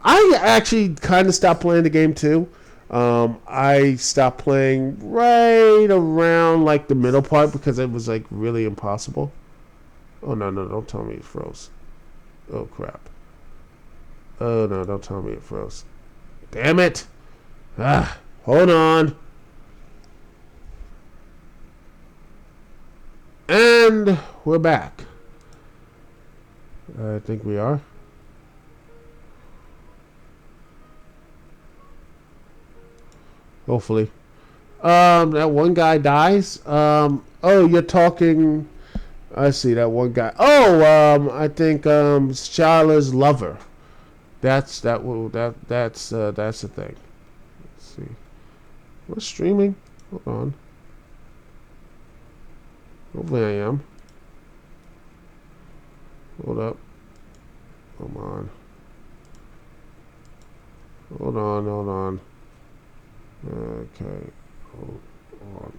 I actually kind of stopped playing the game too. I stopped playing right around like the middle part because it was like really impossible. Oh no, don't tell me it froze. Oh crap. Oh no, don't tell me it froze. Damn it. Hold on. And we're back. I think we are. Hopefully. That one guy dies. Oh, you're talking. I see that one guy. Oh, I think Charlotte's lover. That's the thing. Let's see. What's streaming? Hold on. Hopefully I am. Hold up. Come on. Hold on. Okay, hold on.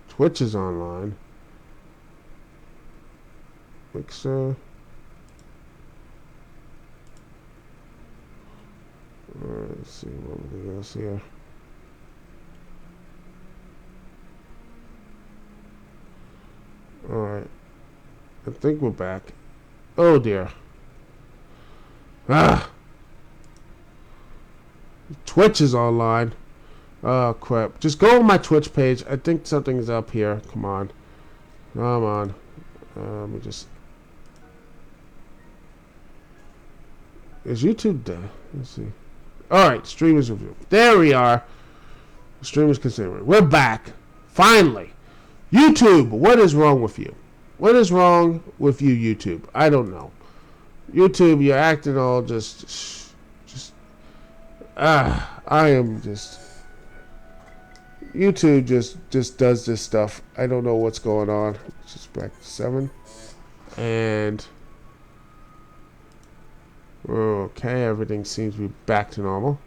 Twitch is online. Mixer. Alright, let's see what else here. Alright. I think we're back. Oh dear. Twitch is online. Oh crap. Just go on my Twitch page. I think something's up here. Come on. Let me just... Is YouTube dead? Let's see. Alright, streamers review. There we are. Streamers considering. We're back. Finally. YouTube, what is wrong with you? What is wrong with you, YouTube? I don't know. YouTube, you're acting all just... I am just... YouTube just does this stuff. I don't know what's going on. It's just back to 7. And... okay, everything seems to be back to normal.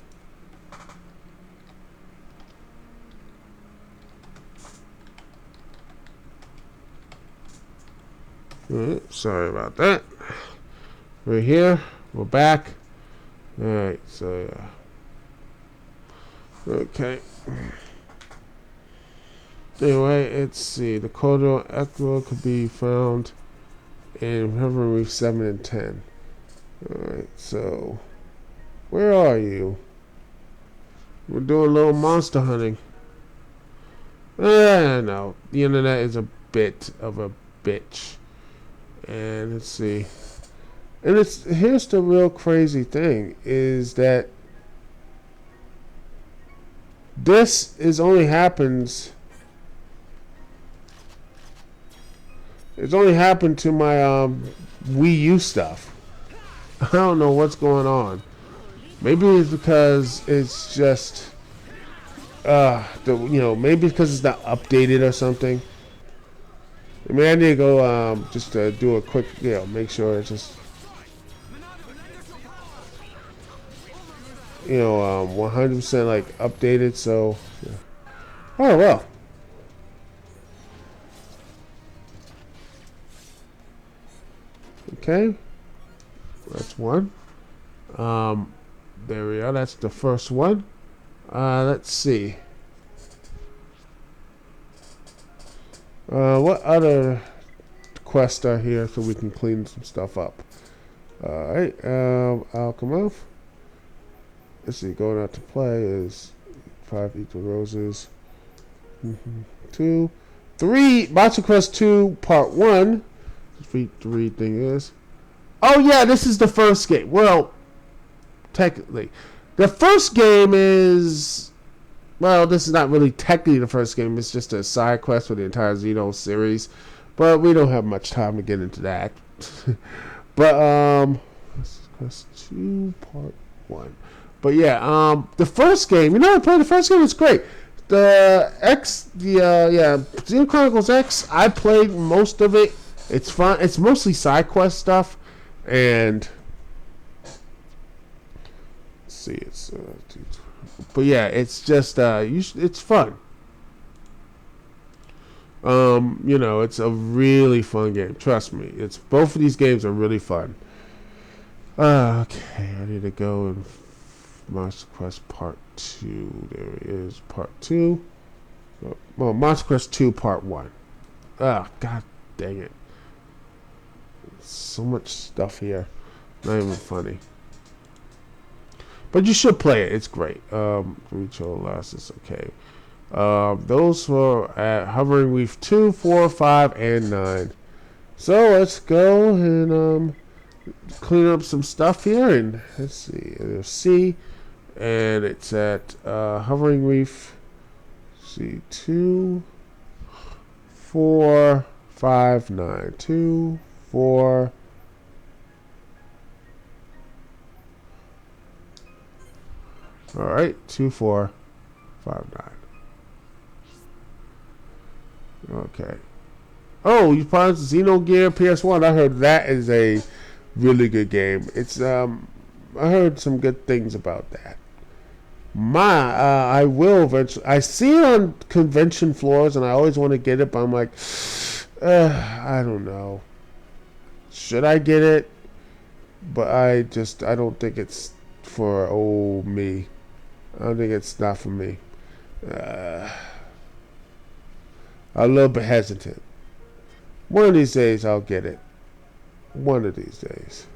Sorry about that. We're here. We're back. Alright, so yeah. Okay. Anyway, let's see. The Kodo Echo could be found in Heaven Reef 7 and 10. Alright, so where are you? We're doing a little monster hunting. No. The internet is a bit of a bitch. And let's see. And here's the real crazy thing is that this is only happens. It's only happened to my Wii U stuff. I don't know what's going on. Maybe it's because it's just, maybe because it's not updated or something. I mean, I need to go just do a quick, make sure it's just, 100% like updated. So, yeah. Oh well. Okay, that's one. There we are. That's the first one. Let's see. What other quests are here so we can clean some stuff up? Alright, Alchemov. Let's see, going out to play is 5 equal roses. 2, 3, Monster Quest 2 Part 1. Three thing is. Oh yeah, this is the first game. Well, technically. The first game is... Well, this is not really technically the first game. It's just a side quest for the entire Xeno series. But we don't have much time to get into that. But, Quest 2 Part 1. But yeah, the first game, I played the first game, it's great. Xenoblade Chronicles X, I played most of it. It's fun. It's mostly side quest stuff. And, let's see, but yeah, it's just, it's fun. It's a really fun game. Trust me. Both of these games are really fun. Okay, I need to go and Monster Quest Part 2. There it is, Part 2. Well, Monster Quest 2 Part 1. Ah, god dang it. So much stuff here. Not even funny. But you should play it. It's great. Reach all last is okay. Those were at Hovering Reef 2, 4, 5, and 9. So let's go and clean up some stuff here. And let's see. There's C. And it's at Hovering Reef. See, 2, 4, 5, 9. 2, 4. Alright, 2, 4, 5, 9. Okay. Oh, you played Xenogear PS1. I heard that is a really good game. It's I heard some good things about that. I will eventually. I see it on convention floors, and I always want to get it, but I'm like, I don't know. Should I get it? But I don't think it's for me. I don't think it's not for me. I'm a little bit hesitant. One of these days I'll get it. One of these days.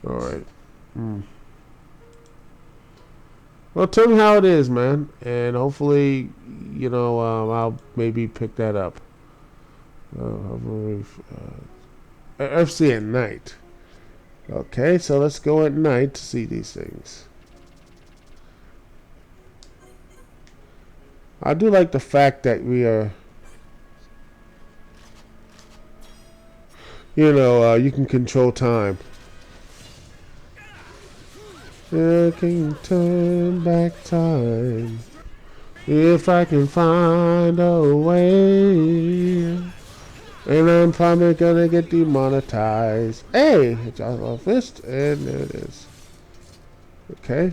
Alright. Well, tell me how it is, man. And hopefully, I'll maybe pick that up. FC at night. Okay, so let's go at night to see these things. I do like the fact that we are, you can control time. I can turn back time if I can find a way. And I'm probably gonna get demonetized. Hey, it's out of fist, and there it is. Okay.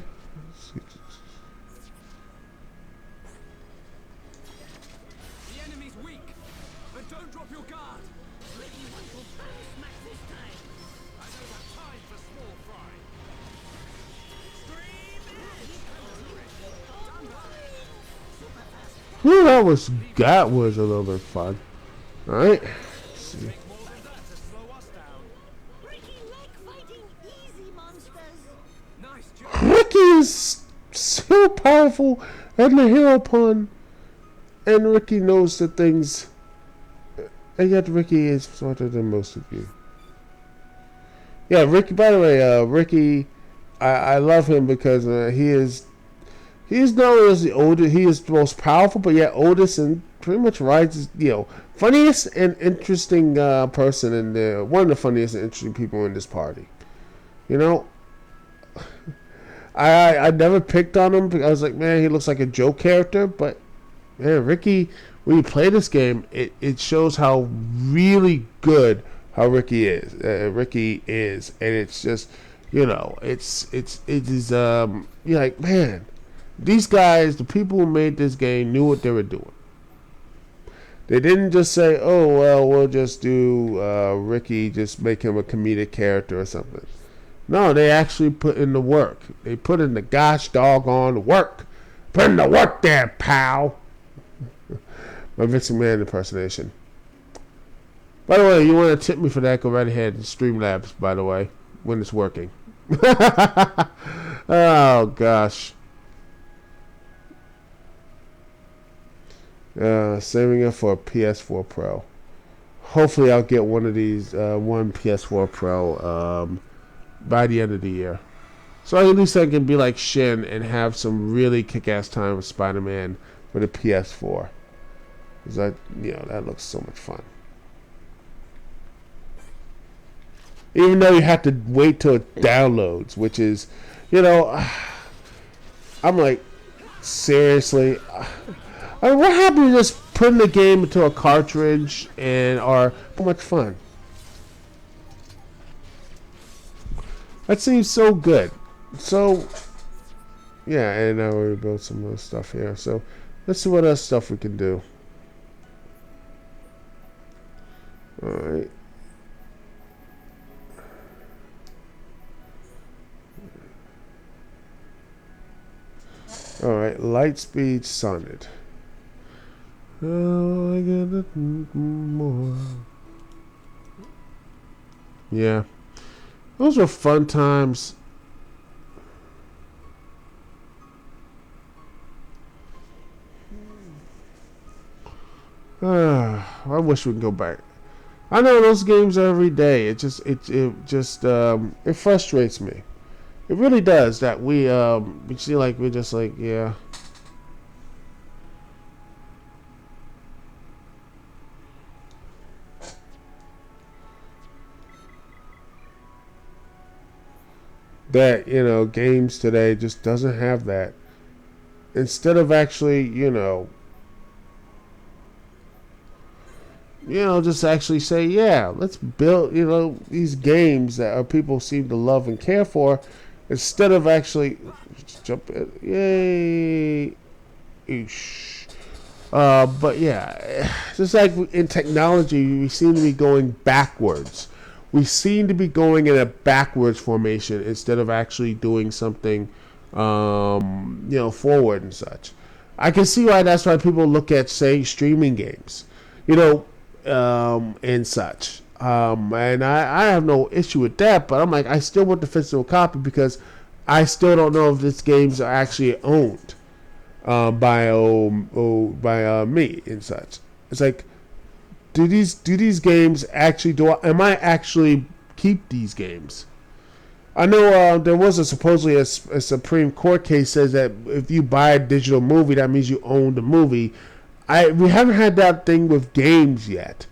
The enemy's weak, but don't drop your guard. I know that time for small fry. Whew, that was a little bit fun. All right. Let's see. Ricky is so powerful and the hero pawn, and Ricky knows the things, and yet Ricky is smarter than most of you. Yeah, Ricky. By the way, Ricky, I love him because he is not only the most powerful, but yet oldest and pretty much rides, funniest and interesting person in the one of the funniest and interesting people in this party. You know, I never picked on him because I was like, man, he looks like a joke character. But man, Ricky, when you play this game, it shows how really good how Ricky is, and it's just, it is you're like, man, these guys, the people who made this game, knew what they were doing. They didn't just say, oh well, we'll just do Ricky, just make him a comedic character or something. No, they actually put in the work. They put in the gosh doggone work. Put in the work there, pal. My Vince McMahon impersonation. By the way, you want to tip me for that, go right ahead. Streamlabs, by the way, when it's working. Oh, gosh. Saving it for a PS4 Pro. Hopefully I'll get one of these, one PS4 Pro, by the end of the year. So at least I can be like Shin and have some really kick-ass time with Spider-Man with a PS4. Because that looks so much fun. Even though you have to wait till it downloads, which is, I'm like, seriously? I mean, what happened to just putting the game into a cartridge or so much fun? That seems so good. So, yeah, and now we built some more stuff here. So, let's see what other stuff we can do. Alright. Alright, Lightspeed Sonnet. Oh, I got it more. Yeah. Those were fun times. I wish we could go back. I know those games every day. It frustrates me. It really does that we see like we're just like, yeah. That, games today just doesn't have that. Instead of actually, just actually say, yeah, let's build, these games that people seem to love and care for, instead of actually jump in, yay. Eesh. But yeah, just like in technology, we seem to be going backwards. We seem to be going in a backwards formation instead of actually doing something, forward and such. I can see why that's why people look at, say, streaming games, and such. And I have no issue with that, but I'm like, I still want the physical copy because I still don't know if these games are actually owned by me and such. It's like, do these games actually am I actually keep these games? I know there was supposedly a Supreme Court case says that if you buy a digital movie, that means you own the movie. We haven't had that thing with games yet,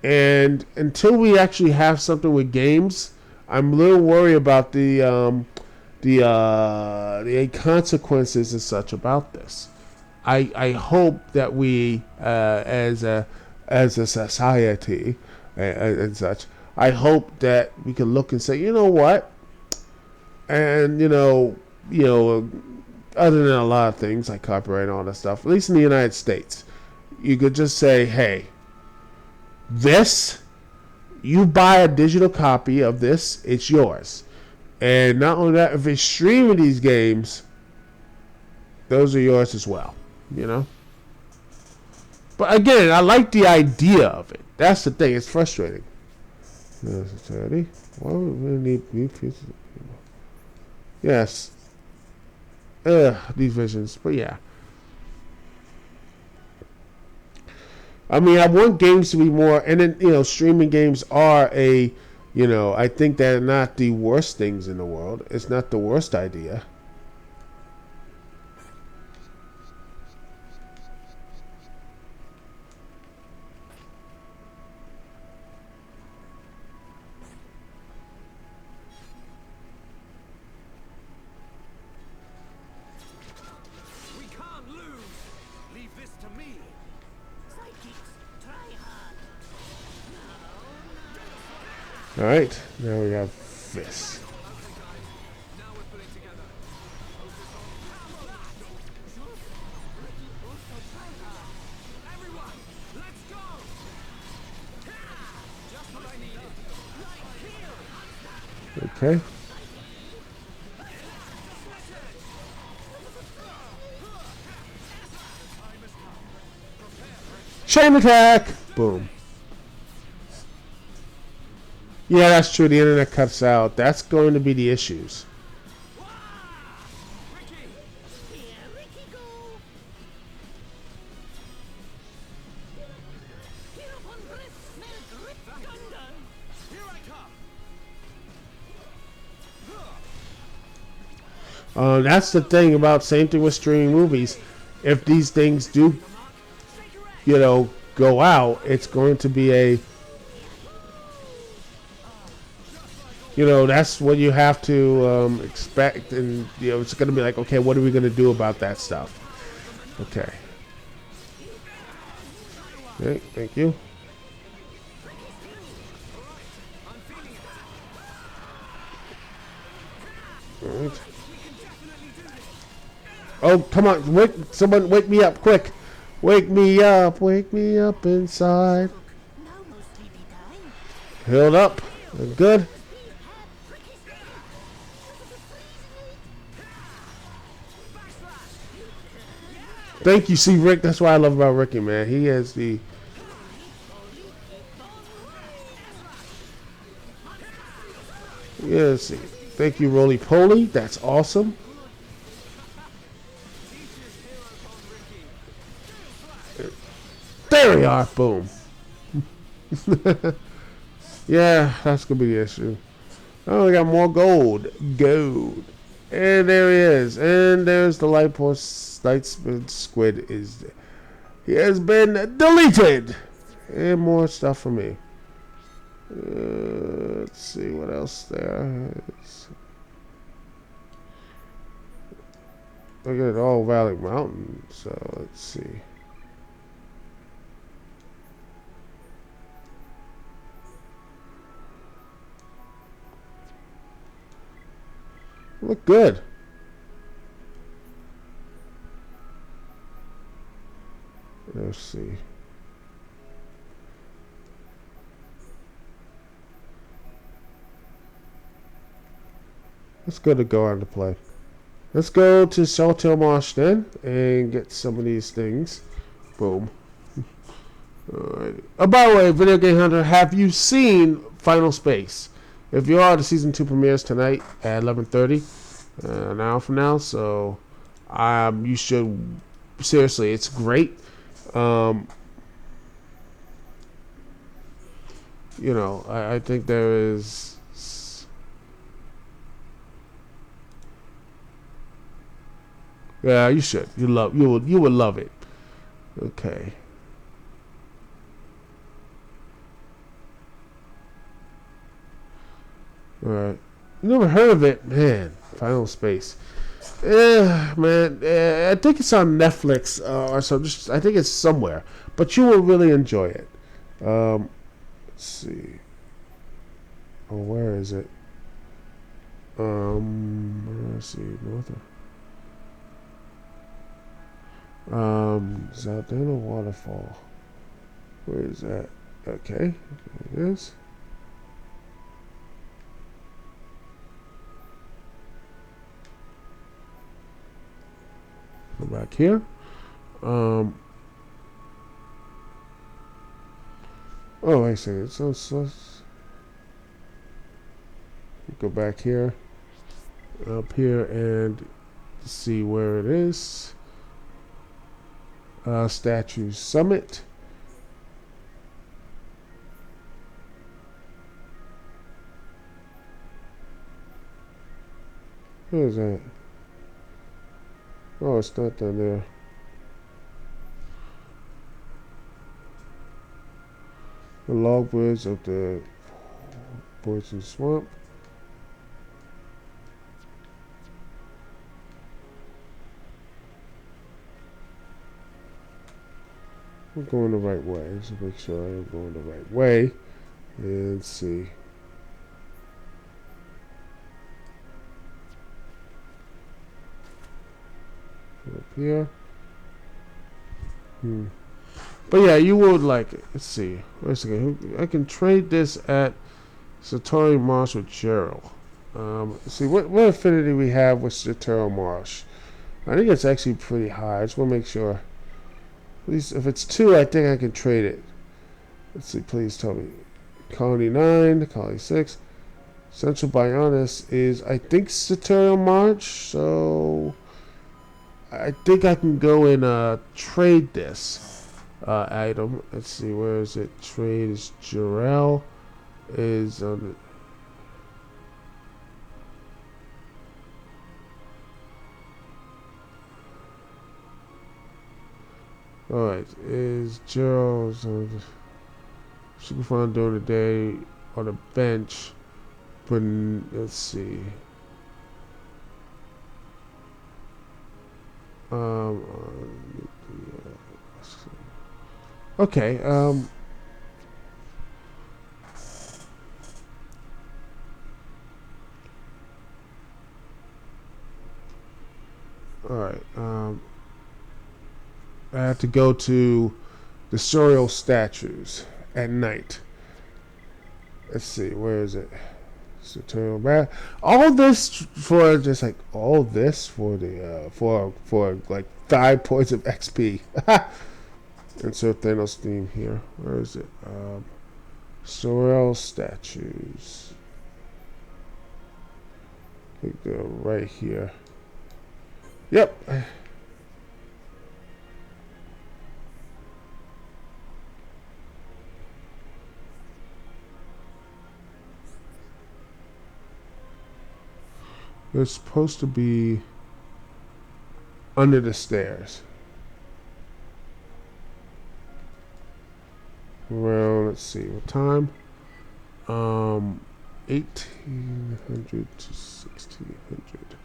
and until we actually have something with games, I'm a little worried about the consequences and such about this. I hope that we as a society and such, I hope that we can look and say, you know what, and other than a lot of things like copyright and all that stuff, at least in the United States, you could just say, hey, you buy a digital copy of this, it's yours. And not only that, if it's streaming these games, those are yours as well, But again, I like the idea of it. That's the thing. It's frustrating. Why would we need new pieces? Yes. These visions. But yeah. I mean, I want games to be more, and then, streaming games are I think they're not the worst things in the world. It's not the worst idea. Alright, now we have this. Now we're pulling together. Everyone, let's go! Just what I needed. Okay. Chain attack! Boom. Yeah, that's true. The internet cuts out. That's going to be the issues. That's the thing about same thing with streaming movies. If these things do, go out, it's going to be a, that's what you have to expect, and it's going to be like, okay, what are we going to do about that stuff? Okay. Okay, thank you. All right. Oh, come on. Someone wake me up, quick. Wake me up inside. Healed up. Good. Thank you, see, Rick. That's what I love about Ricky, man. He has the... Yeah, let's see. Thank you, Roly Poly. That's awesome. There we are. Boom. Yeah, that's going to be the issue. Oh, we got more gold. Gold. And there he is. And there's the light squid. He has been deleted. And more stuff for me. Let's see what else there is. Look at all Valley Mountain. So let's see. Look good. Let's see. Let's go to go on to play. Let's go to Saltail Marsh then and get some of these things. Boom. Alright. Oh, by the way, Video Game Hunter, have you seen Final Space? If you are, the season 2 premieres tonight at 11:30, an hour from now. So, you should, seriously, it's great. I think there is. Yeah, you should. You would love it. Okay. Alright. You never heard of it? Man, Final Space. Man. I think it's on Netflix or so. I think it's somewhere. But you will really enjoy it. Let's see. Oh, where is it? Let's see. Zaldana Waterfall. Where is that? Okay. There it is. Go back here. Oh, I see. So go back here, up here, and see where it is. Statue Summit. Where is that? Oh, it's not down there. The log bridge of the Poison Swamp. I'm going the right way. Let's make sure I am going the right way. And see. Up here. But yeah, you would like it. Let's see. Wait a second. I can trade this at Satori Marsh with Gerald. Let's see what affinity we have with Satori Marsh. I think it's actually pretty high. I just want to make sure. At least if it's 2, I think I can trade it. Let's see. Please tell me. Colony 9, Colony 6. Central Bionis is, I think, Satori Marsh. So I think I can go and trade this item. Let's see. Where is it? Trade is Jarrell. Is on the. Alright, is Gerald's she can find during the day on the bench, but let's see. Okay, alright, I have to go to the Sorial statues at night. Let's see, where is it? Tutorial. All this for just like all this for the for like 5 points of XP. Insert Thanos theme here. Where is it? Sorial statues. I think they're right here. Yep. They're supposed to be under the stairs. Well, let's see what time. 1800 to 1600.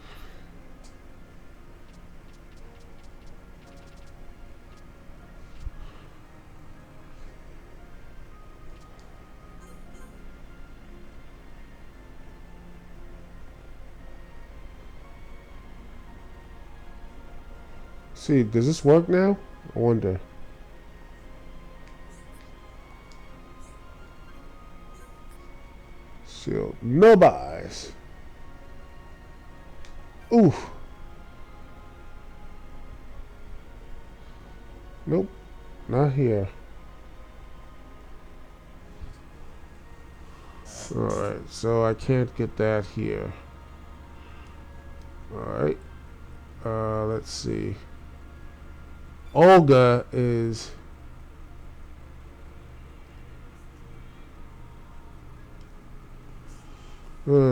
See, does this work now? I wonder. Shield. No buys. Ooh. Nope. Not here. Alright, so I can't get that here. Alright. Let's see. Olga is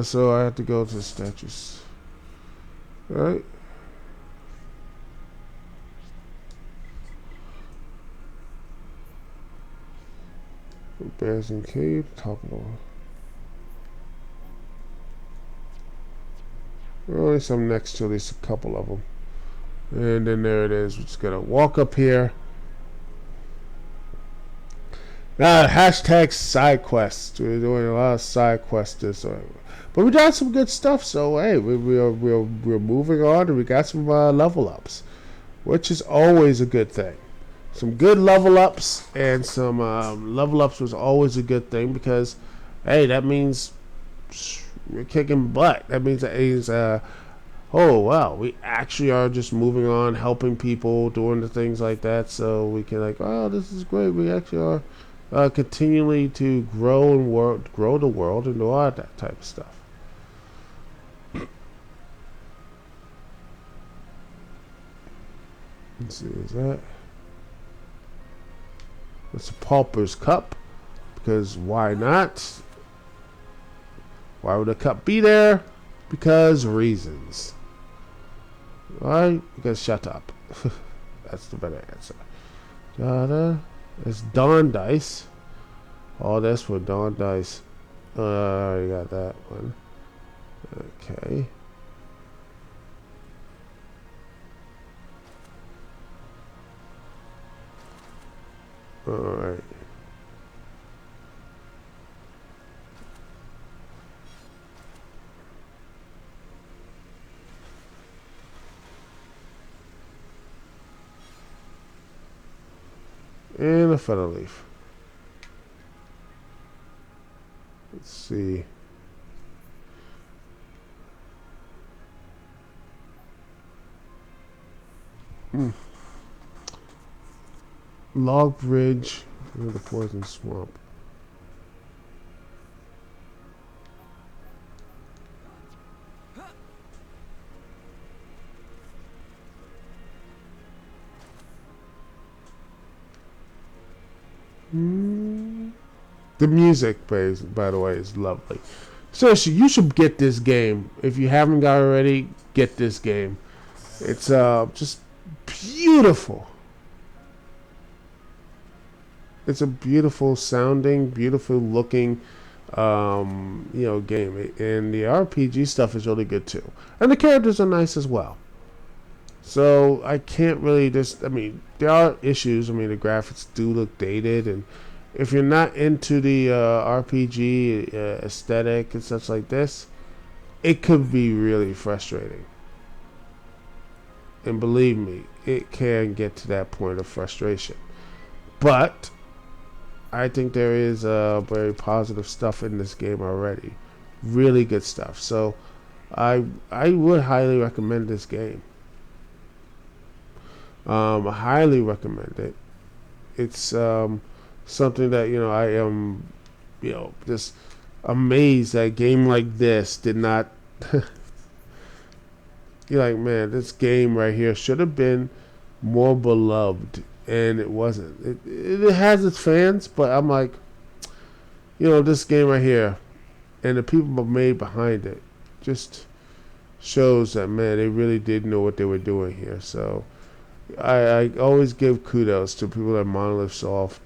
so I have to go to the statues. Alright. Bears and Cave, top of the only some next to at least a couple of them. And then there it is. We're just gonna walk up here. Now, hashtag side quests. We're doing a lot of side quests. But we got some good stuff. So hey, we're moving on, and we got some level ups, which is always a good thing. Some good level ups, and some level ups was always a good thing because, hey, that means we're kicking butt. That means oh wow, we actually are just moving on, helping people, doing the things like that, so we can like, oh, this is great. We actually are continually to grow and grow the world and do all that type of stuff. Let's see, is that? It's a Pauper's Cup, because why not? Why would a cup be there? Because reasons. Why? Because shut up. That's the better answer. It's Dawn Dice. All this for Dawn Dice. I already got that one. Okay. Alright. And a feather leaf. Let's see. Log bridge near the poison swamp. The music, by the way, is lovely. Seriously, you should get this game. If you haven't got it already, get this game. It's just beautiful. It's a beautiful sounding, beautiful looking, game. And the RPG stuff is really good too. And the characters are nice as well. So I can't really there are issues. The graphics do look dated, and if you're not into the RPG aesthetic and such like this, it could be really frustrating. And believe me, it can get to that point of frustration. But I think there is very positive stuff in this game already. Really good stuff. So I would highly recommend this game. I highly recommend it. It's something that I am just amazed that a game like this did not. You're like, man, this game right here should have been more beloved, and it wasn't. It has its fans, but I'm like, this game right here and the people made behind it just shows that, man, they really did know what they were doing here. So I always give kudos to people at Monolith Soft,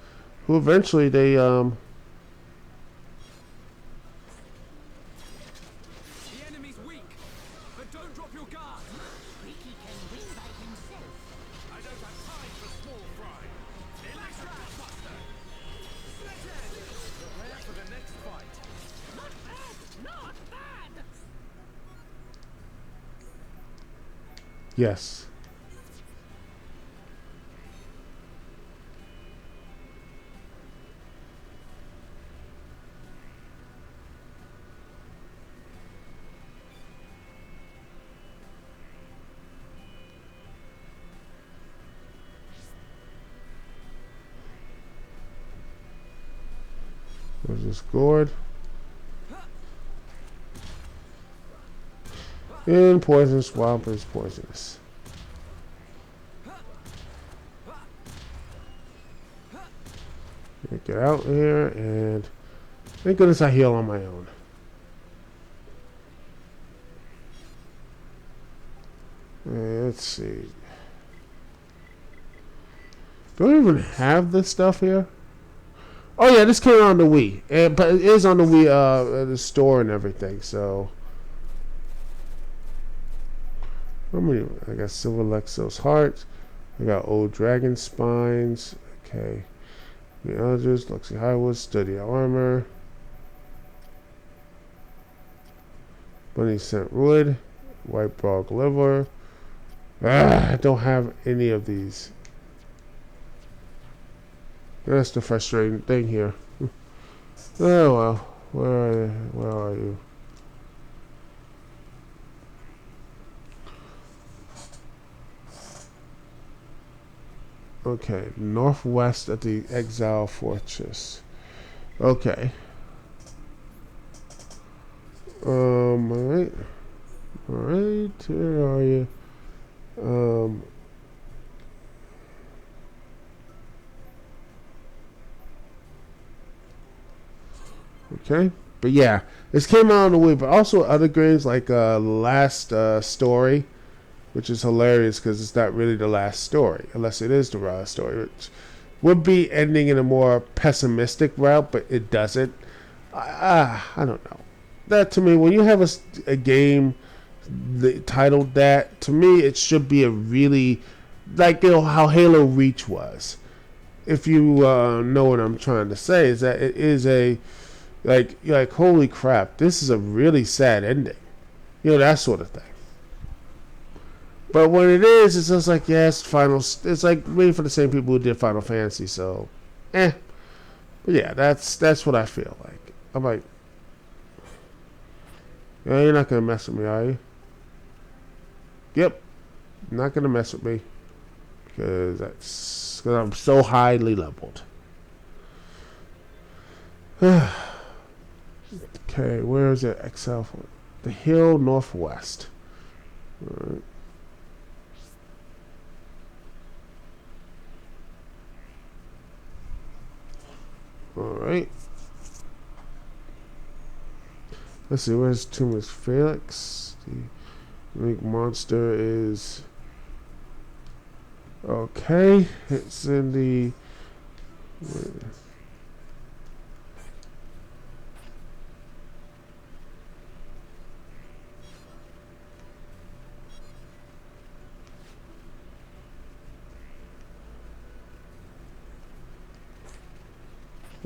who eventually they The enemy's weak, but don't drop your guard. Ricky can win by himself. I don't have time for small fry. Electrap buster. Prepare for the next fight. Not bad, not bad. yes. There's this gourd. And poison swamp is poisonous. Get out here, and thank goodness I heal on my own. Let's see. Do I even have this stuff here? Oh yeah, this came out on the Wii, but it is on the Wii, the store and everything. So, how many? I got Silver Lexos Hearts. I got Old Dragon Spines. Okay, the others: Luxy Highwood, Sturdy Armor, Bunny Scent Wood, White Bog Liver. I don't have any of these. That's the frustrating thing here. Oh well, where are you? Okay, northwest at the Exile Fortress. Okay. Alright. Alright, where are you? Okay, but yeah, this came out on the Wii, but also other games like Last Story, which is hilarious because it's not really the last story, unless it is the last story, which would be ending in a more pessimistic route, but it doesn't. I don't know. That to me, when you have a game titled that, to me it should be a really like how Halo Reach was. If you know what I'm trying to say, is that it is a like holy crap, this is a really sad ending, that sort of thing. But when it is, it's just like, yes, final. It's like waiting for the same people who did Final Fantasy. So, But yeah, that's what I feel like. I'm like, yeah, you're not gonna mess with me, are you? Yep, not gonna mess with me because I'm so highly leveled. Okay, where is it? XL, the hill northwest. All right. Alright. Let's see, where's Tomb of Felix? The unique monster is... Okay, it's in the...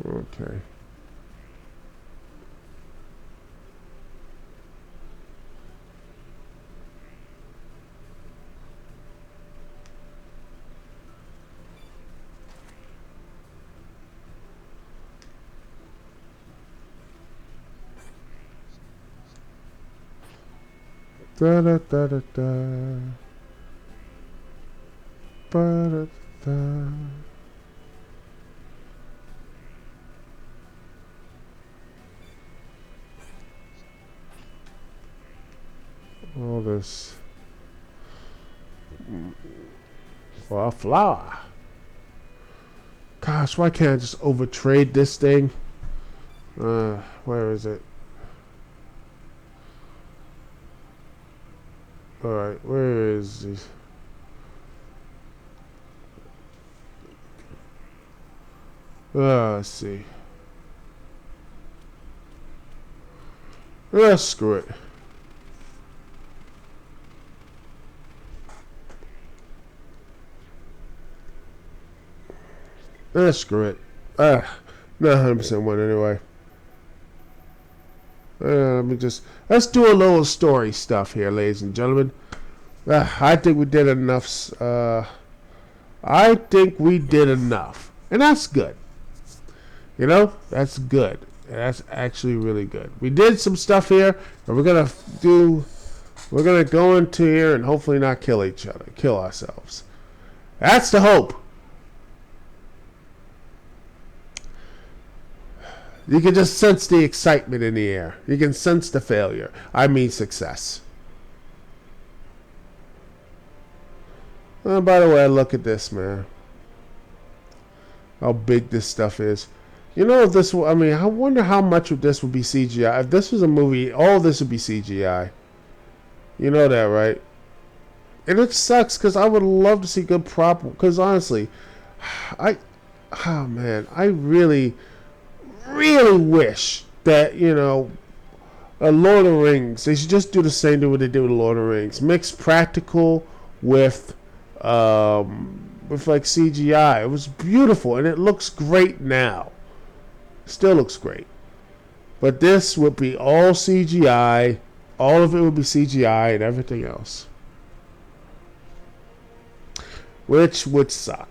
Okay. Da da da da da. Ba da da. All this. For a flower. Gosh, why can't I just overtrade this thing? Where is it? Alright, where is this? Let's see. Screw it. Screw it. Not 100% one anyway. Let's do a little story stuff here, ladies and gentlemen. I think we did enough. I think we did enough, and that's good. You know, that's good. That's actually really good. We did some stuff here, and we're gonna go into here and hopefully not kill each other, kill ourselves. That's the hope. You can just sense the excitement in the air. You can sense the failure. I mean success. Oh, by the way, look at this, man. How big this stuff is. You know, if this... I mean, I wonder how much of this would be CGI. If this was a movie, all of this would be CGI. You know that, right? And it sucks, because I would love to see good prop... Because, honestly, oh, man. I really wish that, you know, Lord of the Rings, they should just do the same thing what they did with Lord of the Rings. Mix practical with like CGI. It was beautiful, and it looks great now. Still looks great. But this would be all CGI. All of it would be CGI and everything else. Which would suck.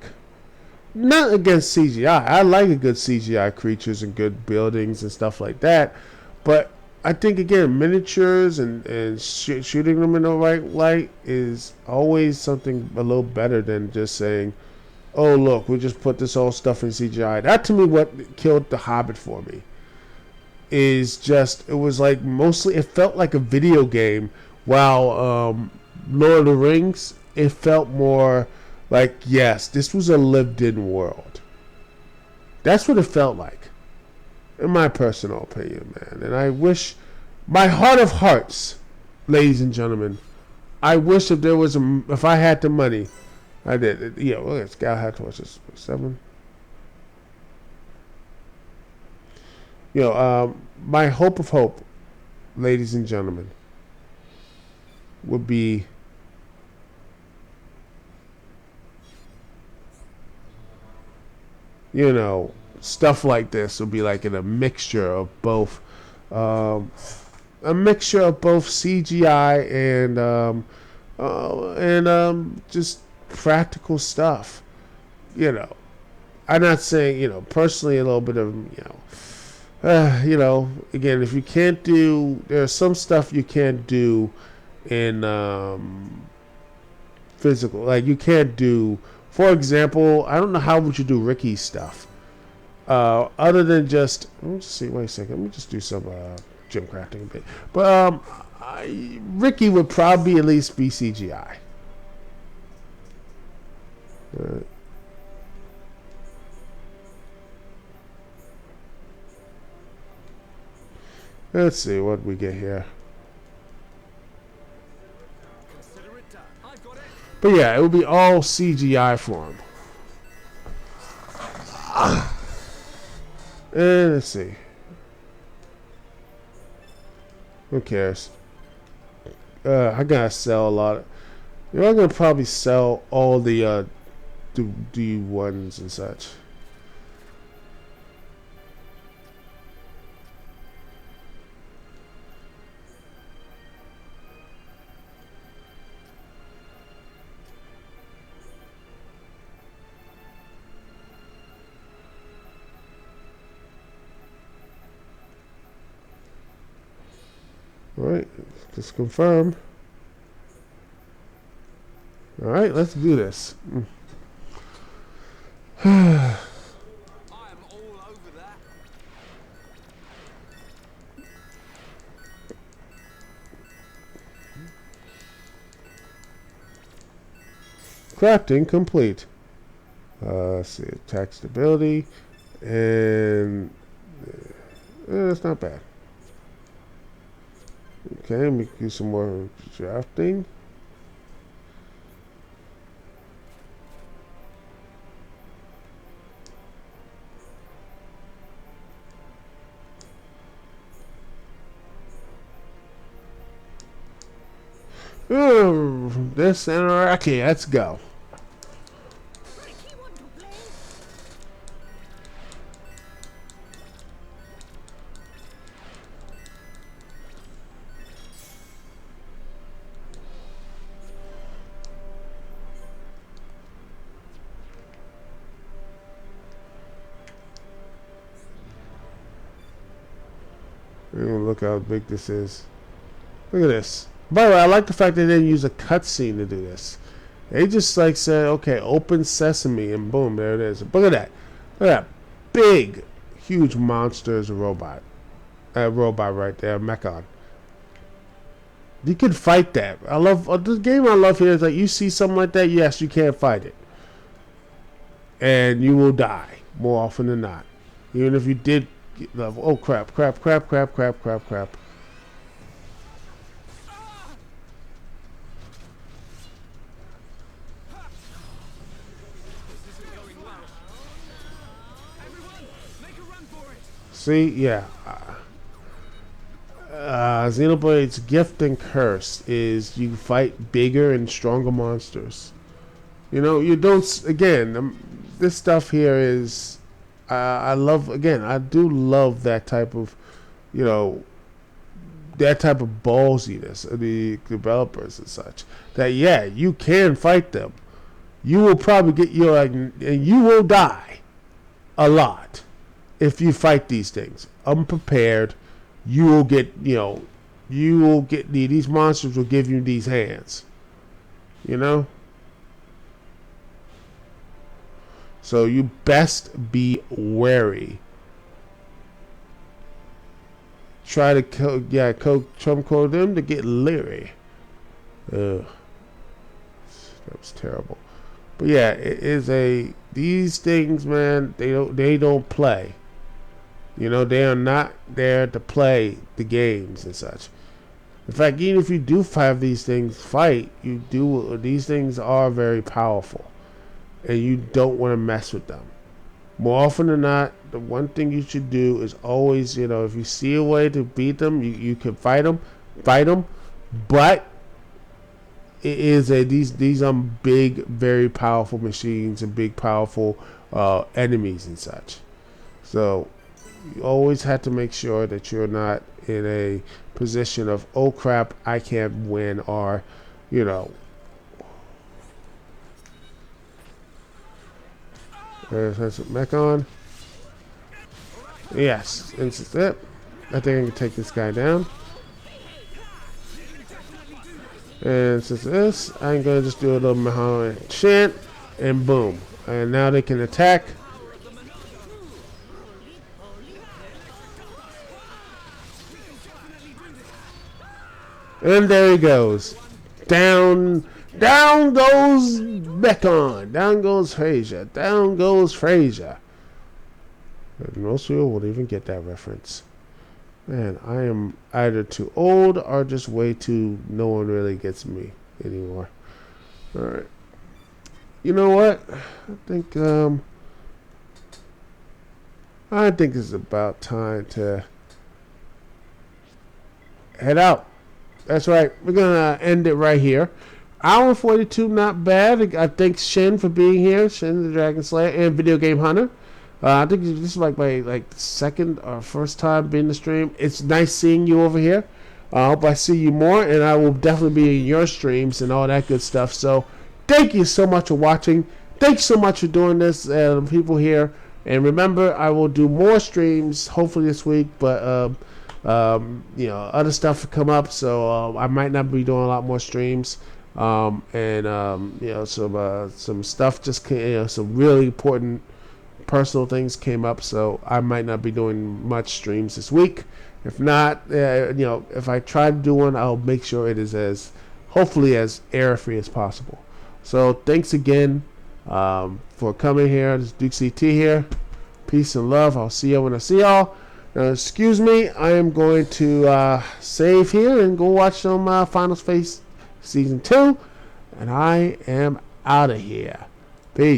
Not against CGI. I like a good CGI creatures and good buildings and stuff like that. But I think, again, miniatures and shooting them in the right light is always something a little better than just saying, oh, look, we just put this whole stuff in CGI. That, to me, what killed The Hobbit for me. Is just, it was like mostly, it felt like a video game. While Lord of the Rings, it felt more... like, yes, this was a lived-in world. That's what it felt like, in my personal opinion, man. And I wish, my heart of hearts, ladies and gentlemen, I wish if there was if I had the money, I did. Yeah, well, it's got how much is 7. You know, my hope of hope, ladies and gentlemen, would be. You know, stuff like this will be like in a mixture of both, CGI and and just practical stuff. You know, I'm not saying, personally, a little bit of, again, if you can't do, there's some stuff you can't do in physical. Like, you can't do, for example, I don't know how would you do Ricky's stuff. Other than just, let me just see, wait a second, let me just do some gym crafting a bit. But Ricky would probably at least be CGI. Let's see what we get here. Consider it done. I've got it. But yeah, it would be all CGI for him. And let's see. Who cares? I gotta sell a lot. I'm gonna probably sell all the D1s and such. Alright, just confirm. Alright, let's do this. I am all over that. Crafting complete. Let's see, attack stability, and that's not bad. Okay, let me do some more drafting. Ooh, this and Iraqi, let's go. Ricky want to play? Look how big this is. Look at this. By the way, I like the fact they didn't use a cutscene to do this. They just like said, okay, open sesame, and boom, there it is. Look at that. Look at that big, huge monster as a robot. That robot right there, Mechon. You can fight that. I love the game. I love here is like you see something like that. Yes, you can't fight it, and you will die more often than not. Even if you did get level. Oh crap! Crap! Crap! Crap! Crap! Crap! Crap! This isn't going well. Everyone, make a run for it. See, yeah. Xenoblade's gift and curse is you fight bigger and stronger monsters. You don't. Again, this stuff here is. I love. Again, I do love that type of, that type of ballsiness of the developers and such. That yeah, you can fight them. You will probably get and you will die a lot if you fight these things unprepared. You will get, these monsters will give you these hands, So you best be wary. Try to trump code them to get leery. Ugh. That was terrible. But yeah, it is these things, man, they don't play. They are not there to play the games and such. In fact, even if you do have these things fight, these things are very powerful. And you don't want to mess with them. More often than not, the one thing you should do is always, if you see a way to beat them, you can fight them. But it is these are big, very powerful machines and big, powerful enemies and such. So you always have to make sure that you're not in a position of, oh crap, I can't win, or There's it back on. Yes, instant it. I think I can take this guy down. And since this, I'm gonna just do a little Muhammad chant, and boom. And now they can attack. And there he goes. Down goes Beckon. Down goes Frazier. Down goes Frazier. And most people won't even get that reference. Man, I am either too old or just way too... No one really gets me anymore. Alright. You know what? I think it's about time to head out. That's right. We're going to end it right here. Hour 42, not bad. I thank Shin for being here. Shin the Dragon Slayer and Video Game Hunter. I think this is like my second or first time being in the stream. It's nice seeing you over here. I hope I see you more, and I will definitely be in your streams and all that good stuff. So thank you so much for watching. Thanks so much for doing this, people here. And remember, I will do more streams hopefully this week, but other stuff will come up, so I might not be doing a lot more streams. Some stuff just came, some really important personal things came up, so I might not be doing much streams this week. If not, if I try to do one, I'll make sure it is hopefully as error-free as possible. So thanks again for coming here. This is Dukect CT here. Peace and love. I'll see you when I see y'all. Excuse me, I am going to save here and go watch some Final Space Season 2, and I am out of here. Peace.